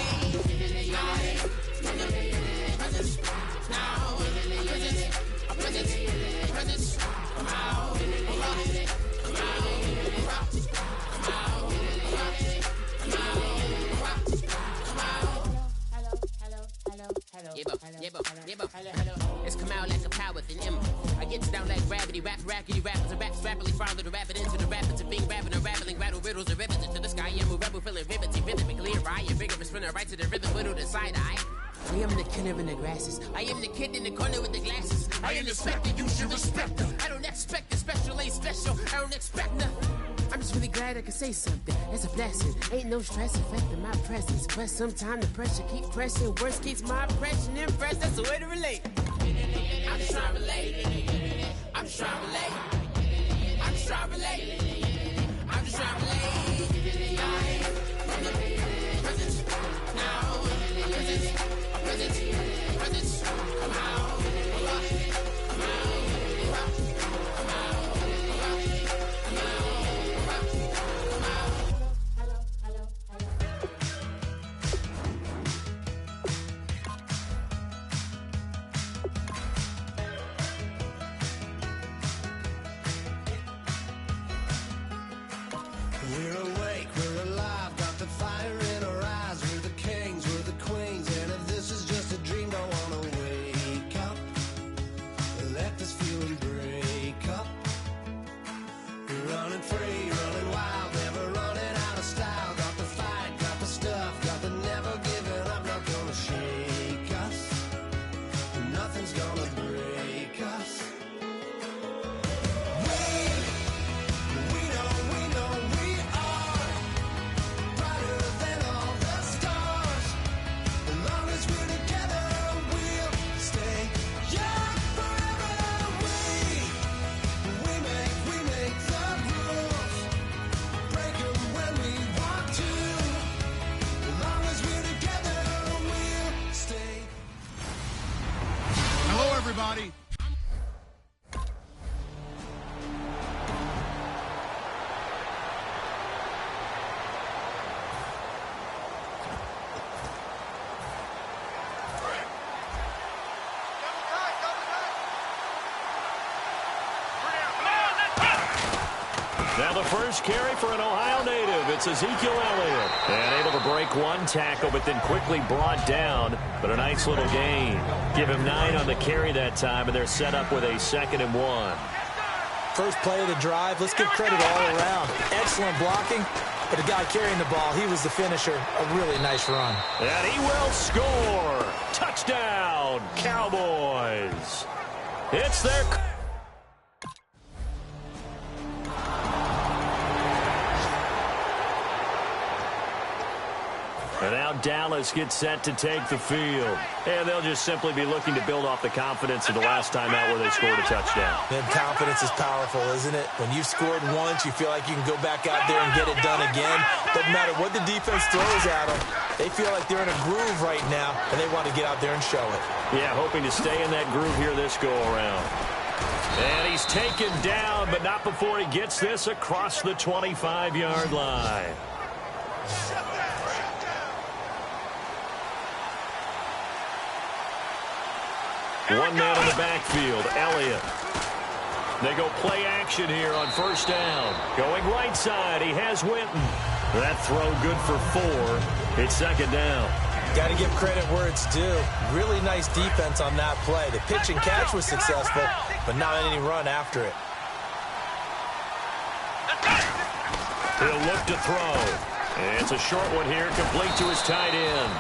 It's come out like a power with an M. I get down like gravity, rackety rappers and raps rapidly follow the rapid into the rapids of being rapping and rattling, rattle riddles and rivets into the sky. I'm a rebel, feeling riveting, rhythmically I am vigorous, spinner right to the rhythm, widow to side eye. I am the killer in the grasses. I am the kid in the corner with the glasses. I am the specter, you should respect them. I don't expect the special, ain't special. I don't expect nothing. I'm just really glad I can say something. It's a blessing. Ain't no stress affecting my presence. But sometimes the pressure keep pressing. Worst keeps my impression impressed. That's the way to relate. I'm just trying to relate. I'm just trying to relate. I'm just trying to relate. I'm just trying to relate. From the present now. Present. Come out. Come out. We're awake, we're alive, got the fire in our eyes. We're the kings, we're the queens, and if this is just a dream, don't wanna wake up. Let this feeling break up. We're running free, running wild, never running out of style. Got the fight, got the stuff, got the never giving up. Not gonna shake us, nothing's gonna break us. Everybody. Now the first carry for an Ohio native. It's Ezekiel Elliott. And able to break one tackle, but then quickly brought down. But a nice little gain. Give him 9 on the carry that time, and they're set up with a 2nd and 1. First play of the drive. Let's give credit all around. Excellent blocking. But the guy carrying the ball, he was the finisher. A really nice run. And he will score. Touchdown, Cowboys. It's their... And now Dallas gets set to take the field. And they'll just simply be looking to build off the confidence of the last time out where they scored a touchdown. And confidence is powerful, isn't it? When you've scored once, you feel like you can go back out there and get it done again. Doesn't matter what the defense throws at them. They feel like they're in a groove right now, and they want to get out there and show it. Yeah, hoping to stay in that groove here this go-around. And he's taken down, but not before he gets this across the 25-yard line. One man in the backfield, Elliott. They go play action here on first down. Going right side, he has Winton. That throw good for 4. It's 2nd down. Got to give credit where it's due. Really nice defense on that play. The pitch and catch was successful, but not any run after it. He'll look to throw. And it's a short one here, complete to his tight end.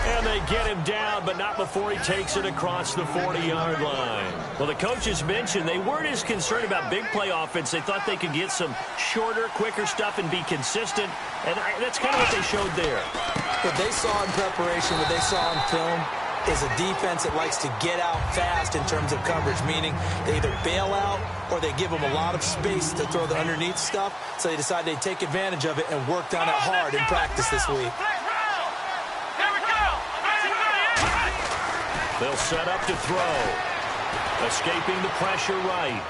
And they get him down, but not before he takes it across the 40-yard line. Well, the coaches mentioned they weren't as concerned about big play offense. They thought they could get some shorter, quicker stuff and be consistent. And that's kind of what they showed there. What they saw in preparation, what they saw in film, is a defense that likes to get out fast in terms of coverage, meaning they either bail out or they give them a lot of space to throw the underneath stuff. So they decided they'd take advantage of it and worked on it hard in practice this week. They'll set up to throw. Escaping the pressure right.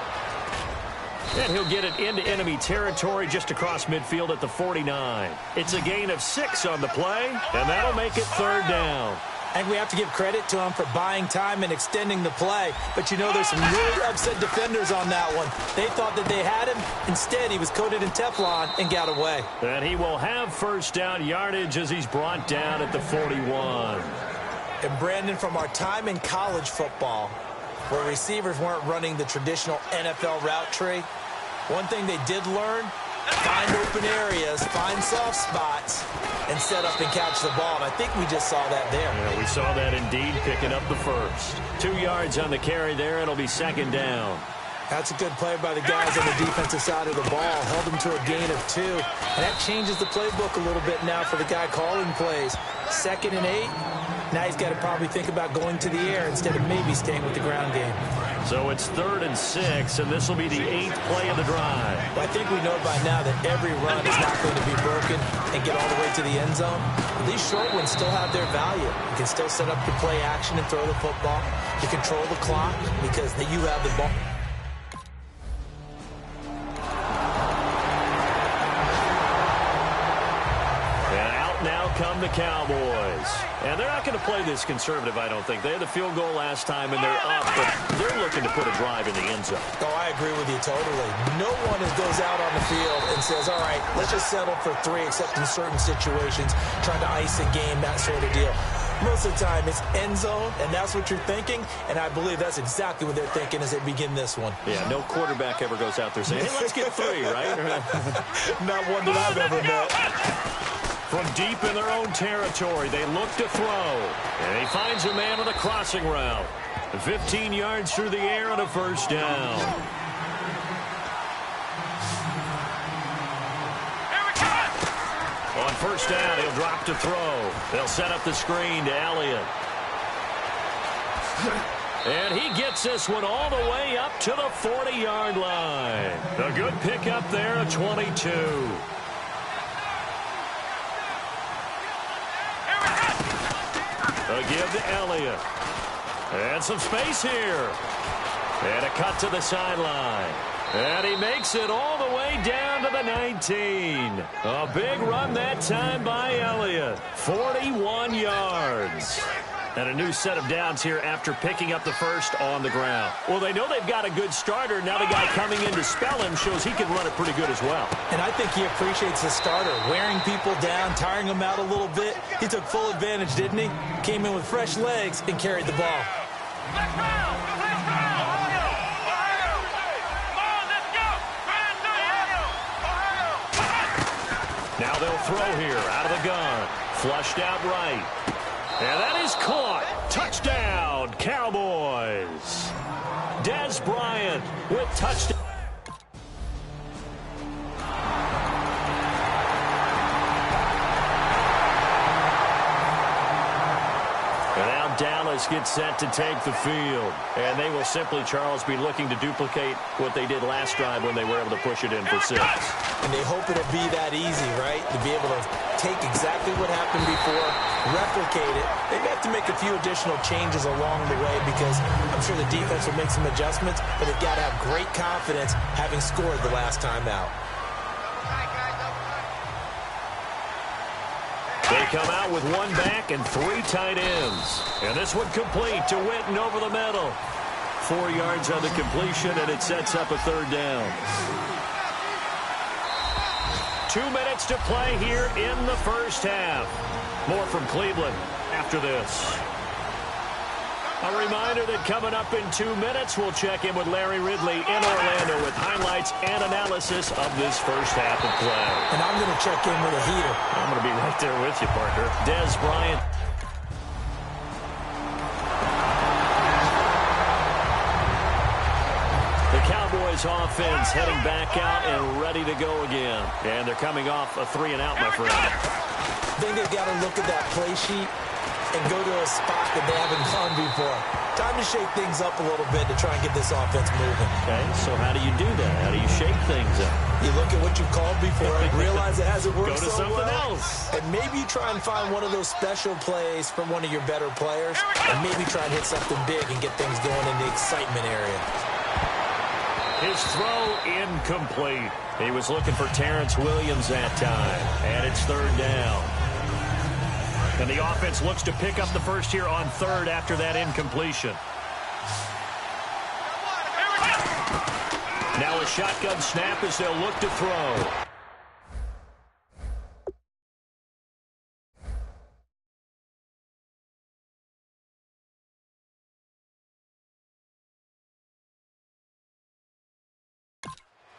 And he'll get it into enemy territory just across midfield at the 49. It's a gain of 6 on the play, and that'll make it 3rd down. And we have to give credit to him for buying time and extending the play. But, you know, there's some really upset defenders on that one. They thought that they had him. Instead, he was coated in Teflon and got away. And he will have first down yardage as he's brought down at the 41. And, Brandon, from our time in college football, where receivers weren't running the traditional NFL route tree, one thing they did learn, find open areas, find soft spots, and set up and catch the ball. And I think we just saw that there. Yeah, we saw that indeed, picking up the first. 2 yards on the carry there. It'll be 2nd down. That's a good play by the guys on the defensive side of the ball. Held them to a gain of 2. And that changes the playbook a little bit now for the guy calling plays. 2nd and 8. Now he's got to probably think about going to the air instead of maybe staying with the ground game. So it's 3rd and 6, and this will be the 8th play of the drive. Well, I think we know by now that every run is not going to be broken and get all the way to the end zone. But these short ones still have their value. You can still set up your play action and throw the football. You control the clock because you have the ball. Come the Cowboys. And they're not going to play this conservative, I don't think. They had the field goal last time, and they're up, but they're looking to put a drive in the end zone. Oh, I agree with you totally. No one goes out on the field and says, all right, let's just settle for 3, except in certain situations, trying to ice a game, that sort of deal. Most of the time, it's end zone, and that's what you're thinking, and I believe that's exactly what they're thinking as they begin this one. Yeah, no quarterback ever goes out there saying, hey, let's get 3, right? Not one that I've ever met. From deep in their own territory, they look to throw. And he finds a man on the crossing route. 15 yards through the air on a first down. On first down, he'll drop to throw. They'll set up the screen to Elliott. And he gets this one all the way up to the 40-yard line. A good pickup there at 22. A give to Elliott. And some space here. And a cut to the sideline. And he makes it all the way down to the 19. A big run that time by Elliott. 41 yards. And a new set of downs here after picking up the first on the ground. Well, they know they've got a good starter. Now the guy coming in to spell him shows he can run it pretty good as well. And I think he appreciates the starter, wearing people down, tiring them out a little bit. He took full advantage, didn't he? Came in with fresh legs and carried the ball. Now they'll throw here out of the gun. Flushed out right. And that is caught. Touchdown, Cowboys. Dez Bryant with touchdown. And now Dallas gets set to take the field. And they will simply, Charles, be looking to duplicate what they did last drive when they were able to push it in for 6. And they hope it'll be that easy, right? To be able to take exactly what happened before, replicate it. They have to make a few additional changes along the way because I'm sure the defense will make some adjustments, but they've got to have great confidence having scored the last time out. They come out with 1 back and 3 tight ends. And this one complete to Witten over the middle. 4 yards on the completion, and it sets up a 3rd down. 2 minutes to play here in the first half. More from Cleveland after this. A reminder that coming up in 2 minutes, we'll check in with Larry Ridley in Orlando with highlights and analysis of this first half of play. And I'm going to check in with a heater. I'm going to be right there with you, Parker. Dez Bryant. The Cowboys offense heading back out and ready to go again. And they're coming off a 3-and-out, my friend. I think they've got to look at that play sheet and go to a spot that they haven't gone before. Time to shake things up a little bit to try and get this offense moving. Okay, so how do you do that? How do you shake things up? You look at what you called before and realize it hasn't worked so well. Go to something else. And maybe you try and find one of those special plays from one of your better players, and maybe try and hit something big and get things going in the excitement area. His throw incomplete. He was looking for Terrence Williams that time, and it's 3rd down. And the offense looks to pick up the first here on 3rd after that incompletion. Now a shotgun snap as they'll look to throw.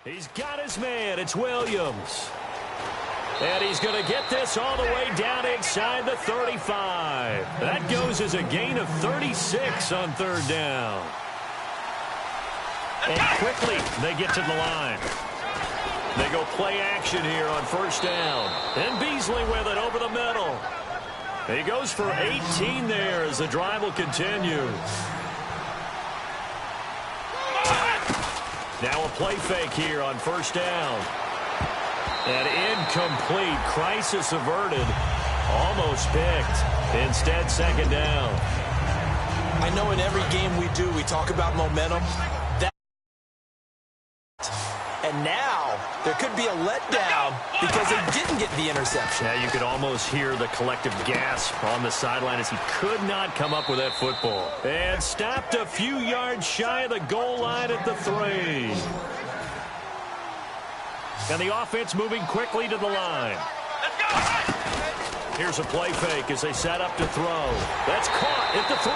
He's got his man. It's Williams. And he's going to get this all the way down inside the 35. That goes as a gain of 36 on 3rd down. And quickly. They get to the line. They go play action here on first down. And Beasley with it over the middle. He goes for 18 there as the drive will continue. Now a play fake here on first down. And incomplete. Crisis averted. Almost picked. Instead, second down. I know in every game we do, we talk about momentum. And now there could be a letdown because they didn't get the interception. Yeah, you could almost hear the collective gasp on the sideline as he could not come up with that football. And stopped a few yards shy of the goal line at the 3. And the offense moving quickly to the line. Here's a play fake as they set up to throw. That's caught at the 3.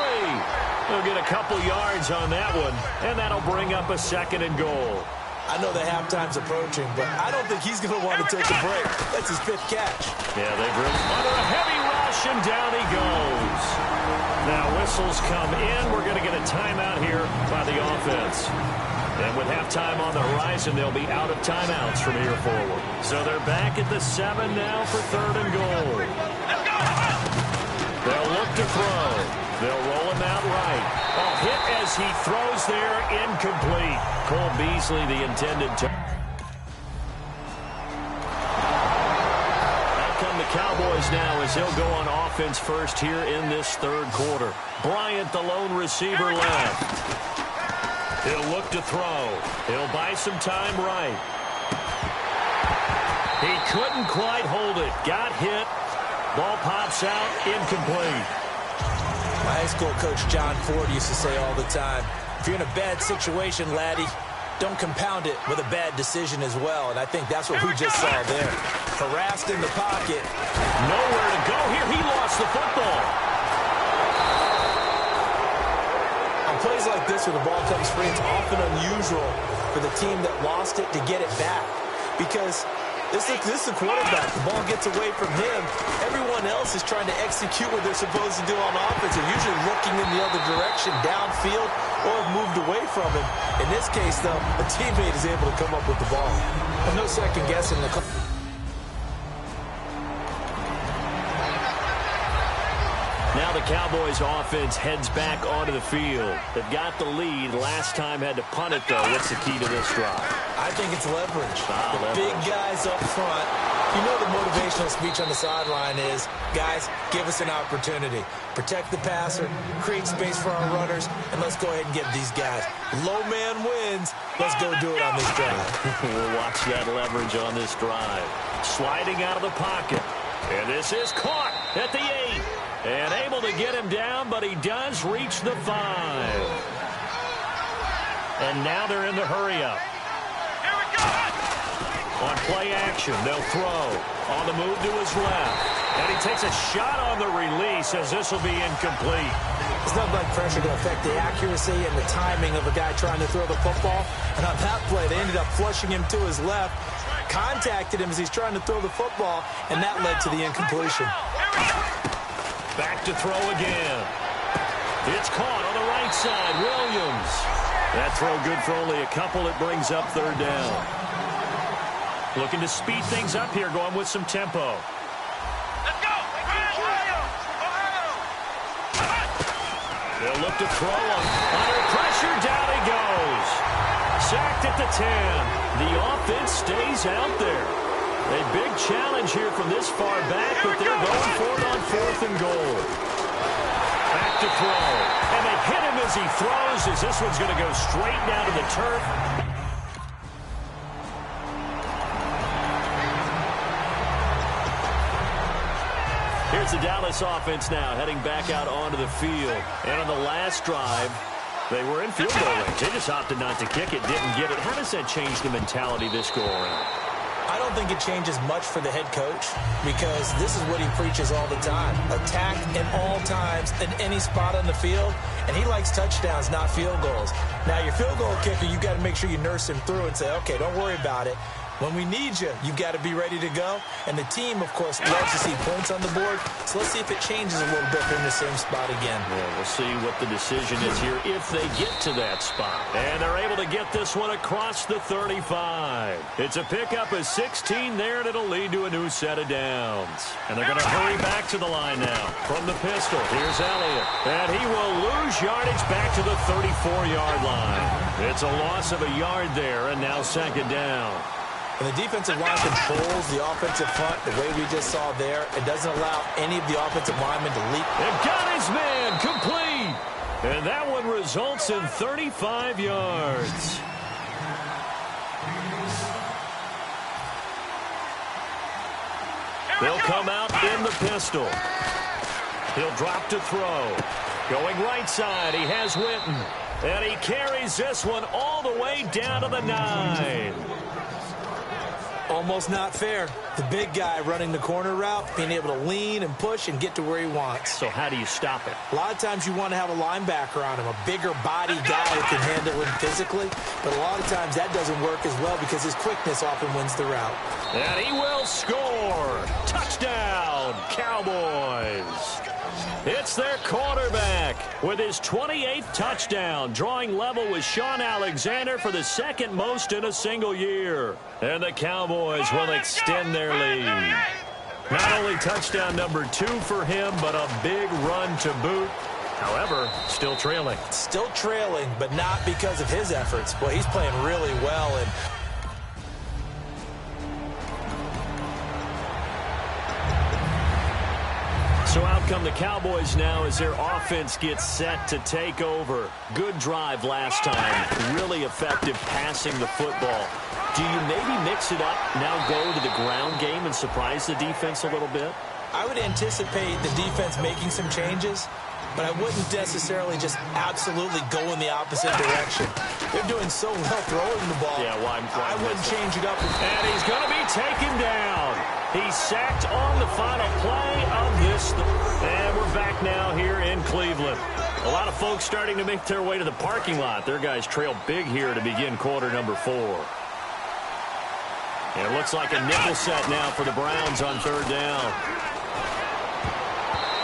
They'll get a couple yards on that one, and that'll bring up a 2nd and goal. I know the halftime's approaching, but I don't think he's going to want to take a break. That's his 5th catch. Yeah, they've really under a heavy rush, and down he goes. Now whistles come in. We're going to get a timeout here by the offense. And with halftime on the horizon, they'll be out of timeouts from here forward. So they're back at the 7 now for 3rd and goal. They'll look to throw. They'll roll him out right. A hit as he throws there, incomplete. Cole Beasley, the intended target. Out come the Cowboys now as he'll go on offense first here in this 3rd quarter. Bryant, the lone receiver, left. He'll look to throw. He'll buy some time right. He couldn't quite hold it. Got hit. Ball pops out. Incomplete. My high school coach, John Ford, used to say all the time, if you're in a bad situation, laddie, don't compound it with a bad decision as well. And I think that's what we just saw there. Harassed in the pocket. Nowhere to go here. He lost the football. On plays like this where the ball comes free, it's often unusual for the team that lost it to get it back. Because this is the quarterback. The ball gets away from him. Everyone else is trying to execute what they're supposed to do on offense. They're usually looking in the other direction, downfield, or have moved away from him. In this case, though, a teammate is able to come up with the ball. And no second guessing the call. Now the Cowboys offense heads back onto the field. They've got the lead. Last time had to punt it, though. What's the key to this drive? I think it's leverage. Leverage. Big guys up front. You know the motivational speech on the sideline is, guys, give us an opportunity. Protect the passer, create space for our runners, and let's go ahead and get these guys. Low man wins. Let's go do it on this drive. We'll watch that leverage on this drive. Sliding out of the pocket. And this is caught at the 8. And able to get him down, but he does reach the 5. And now they're in the hurry-up. On play action, they'll throw. On the move to his left. And he takes a shot on the release as this will be incomplete. It's not like pressure to affect the accuracy and the timing of a guy trying to throw the football. And on that play, they ended up flushing him to his left. Contacted him as he's trying to throw the football, and that led to the incompletion. Back to throw again. It's caught on the right side. Williams. That throw good for only a couple. It brings up 3rd down. Looking to speed things up here, going with some tempo. Let's go! They'll look to throw him. Under pressure, down he goes. Sacked at the 10. The offense stays out there. A big challenge here from this far back, but they're going for it on 4th and goal. Back to throw. And they hit him as he throws, as this one's going to go straight down to the turf. Here's the Dallas offense now, heading back out onto the field. And on the last drive, they were in field goal range. They just opted not to kick it, didn't get it. How does that change the mentality this go-around? I don't think it changes much for the head coach because this is what he preaches all the time. Attack at all times in any spot on the field, and he likes touchdowns, not field goals. Now, your field goal kicker, you got to make sure you nurse him through and say, okay, don't worry about it. When we need you, you've got to be ready to go. And the team, of course, loves to see points on the board. So let's see if it changes a little bit in the same spot again. Yeah, we'll see what the decision is here if they get to that spot. And they're able to get this one across the 35. It's a pickup of 16 there, and it'll lead to a new set of downs. And they're going to hurry back to the line now. From the pistol, here's Elliott. And he will lose yardage back to the 34-yard line. It's a loss of a yard there, and now second down. And the defensive line controls the offensive front the way we just saw there. It doesn't allow any of the offensive linemen to leap. They've got his man complete. And that one results in 35 yards. They'll come out in the pistol. He'll drop to throw. Going right side, he has Witten. And he carries this one all the way down to the 9. Almost not fair. The big guy running the corner route, being able to lean and push and get to where he wants. So how do you stop it? A lot of times you want to have a linebacker on him, a bigger body guy who can handle him physically. But a lot of times that doesn't work as well because his quickness often wins the route. And he will score. Touchdown, Cowboys. It's their quarterback with his 28th touchdown, drawing level with Sean Alexander for the second most in a single year. And the Cowboys will extend their lead. Not only touchdown number 2 for him, but a big run to boot. However, still trailing. Still trailing, but not because of his efforts. Well, he's playing really well. And so out come the Cowboys now as their offense gets set to take over. Good drive last time. Really effective passing the football. Do you maybe mix it up, now go to the ground game and surprise the defense a little bit? I would anticipate the defense making some changes, but I wouldn't necessarily just absolutely go in the opposite direction. They're doing so well throwing the ball. Yeah, why I wouldn't change it up. And he's going to be taken down. He's sacked on the final play of this. And we're back now here in Cleveland. A lot of folks starting to make their way to the parking lot. Their guys trail big here to begin quarter number 4. And it looks like a nickel set now for the Browns on third down.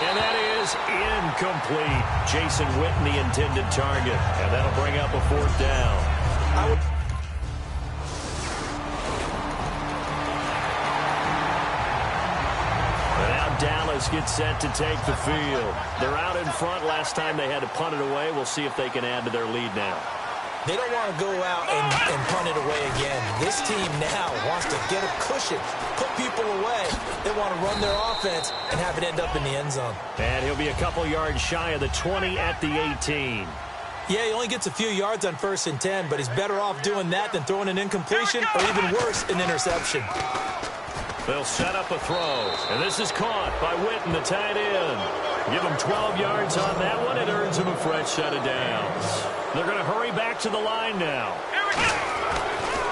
And that is incomplete. Jason Witten, the intended target. And that'll bring up a fourth down. And now Dallas gets set to take the field. They're out in front. Last time they had to punt it away. We'll see if they can add to their lead now. They don't want to go out and punt it away again. This team now wants to get a cushion, put people away. They want to run their offense and have it end up in the end zone. And he'll be a couple yards shy of the 20 at the 18. Yeah, he only gets a few yards on 1st and 10, but he's better off doing that than throwing an incompletion or even worse, an interception. They'll set up a throw. And this is caught by Witten, the tight end. Give him 12 yards on that one. It earns him a fresh set of downs. They're going to hurry back to the line now.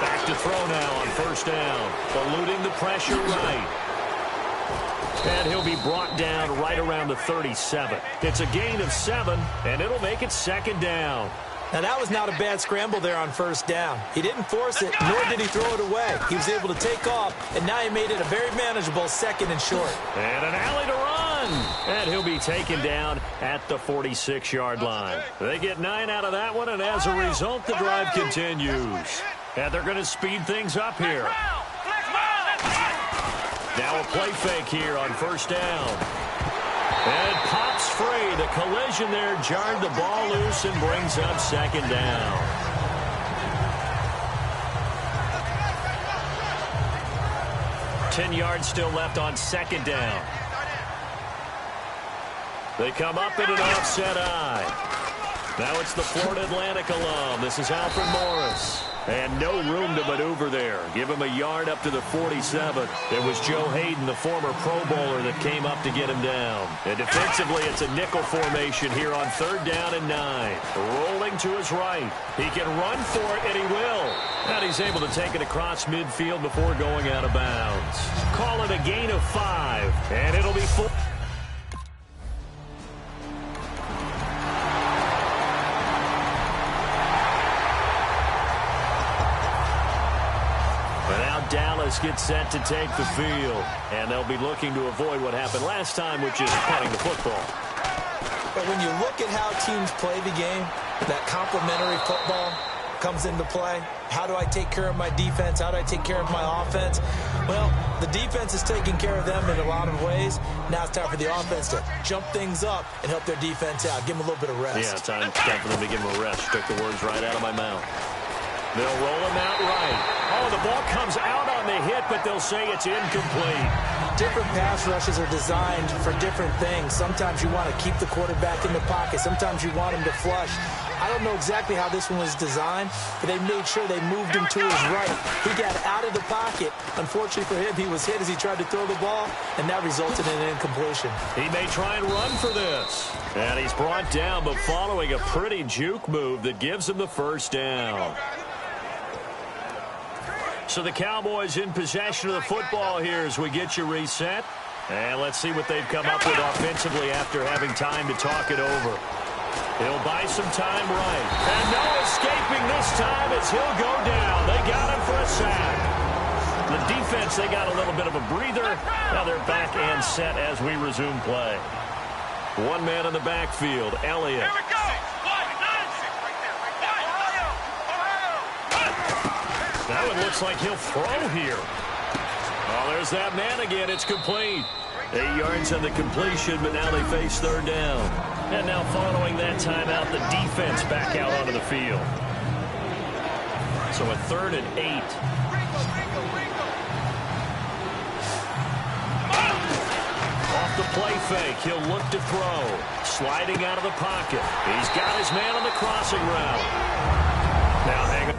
Back to throw now on 1st down. Eluding the pressure right. And he'll be brought down right around the 37. It's a gain of 7, and it'll make it 2nd down. Now, that was not a bad scramble there on 1st down. He didn't force it, nor did he throw it away. He was able to take off, and now he made it a very manageable 2nd and short. And an alley to run. And he'll be taken down at the 46-yard line. They get 9 out of that one, and as a result, the drive continues. And they're going to speed things up here. Now a play fake here on 1st down. And it pops free. The collision there jarred the ball loose and brings up 2nd down. Ten yards still left on 2nd down. They come up in an offset eye. Now it's the Florida Atlantic alum. This is Alfred Morris. And no room to maneuver there. Give him a yard up to the 47. It was Joe Hayden, the former Pro Bowler, that came up to get him down. And defensively, it's a nickel formation here on 3rd down and 9. Rolling to his right. He can run for it, and he will. And he's able to take it across midfield before going out of bounds. Call it a gain of 5, and it'll be 4. Dallas gets set to take the field. And they'll be looking to avoid what happened last time, which is punting the football. But when you look at how teams play the game, that complementary football comes into play. How do I take care of my defense? How do I take care of my offense? Well, the defense is taking care of them in a lot of ways. Now it's time for the offense to jump things up and help their defense out. Give them a little bit of rest. Yeah, time for them to give them a rest. Took the words right out of my mouth. They'll roll him out right. Oh, the ball comes out on the hit, but they'll say it's incomplete. Different pass rushes are designed for different things. Sometimes you want to keep the quarterback in the pocket. Sometimes you want him to flush. I don't know exactly how this one was designed, but they made sure they moved him to his right. He got out of the pocket. Unfortunately for him, he was hit as he tried to throw the ball, and that resulted in an incompletion. He may try and run for this. And he's brought down, but following a pretty juke move that gives him the first down. So the Cowboys in possession of the football here as we get you reset. And let's see what they've come up with offensively after having time to talk it over. He'll buy some time right. And no escaping this time as he'll go down. They got him for a sack. The defense, they got a little bit of a breather. Now they're back and set as we resume play. One man in the backfield, Elliott. Here we go. That one looks like he'll throw here. Oh, there's that man again. It's complete. 8 yards on the completion, but now they face third down. And now following that timeout, the defense back out onto the field. So a 3rd and 8. Off the play fake, he'll look to throw. Sliding out of the pocket. He's got his man on the crossing route. Now hang on.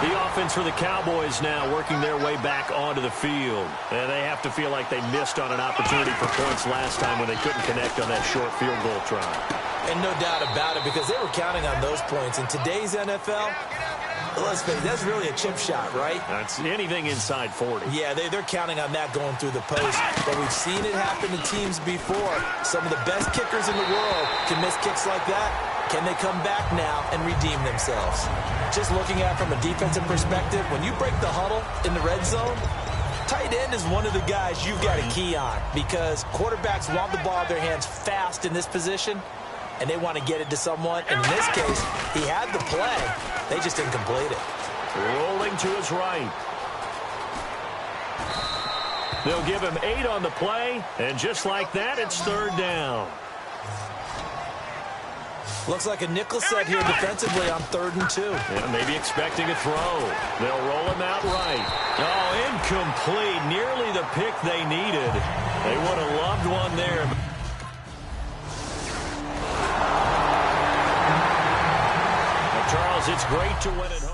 The offense for the Cowboys now working their way back onto the field. And they have to feel like they missed on an opportunity for points last time when they couldn't connect on that short field goal try. And no doubt about it, because they were counting on those points. In today's NFL, let's face it, that's really a chip shot, right? That's anything inside 40. Yeah, they're counting on that going through the post. But we've seen it happen to teams before. Some of the best kickers in the world can miss kicks like that. Can they come back now and redeem themselves? Just looking at it from a defensive perspective, when you break the huddle in the red zone, tight end is one of the guys you've got to key on because quarterbacks want the ball in their hands fast in this position, and they want to get it to someone. And in this case, he had the play. They just didn't complete it. Rolling to his right. They'll give him 8 on the play, and just like that, it's third down. Looks like a nickel set here defensively on 3rd and 2. Yeah, maybe expecting a throw. They'll roll him out right. Oh, incomplete. Nearly the pick they needed. They would have loved one there. Well, Charles, it's great to win at home.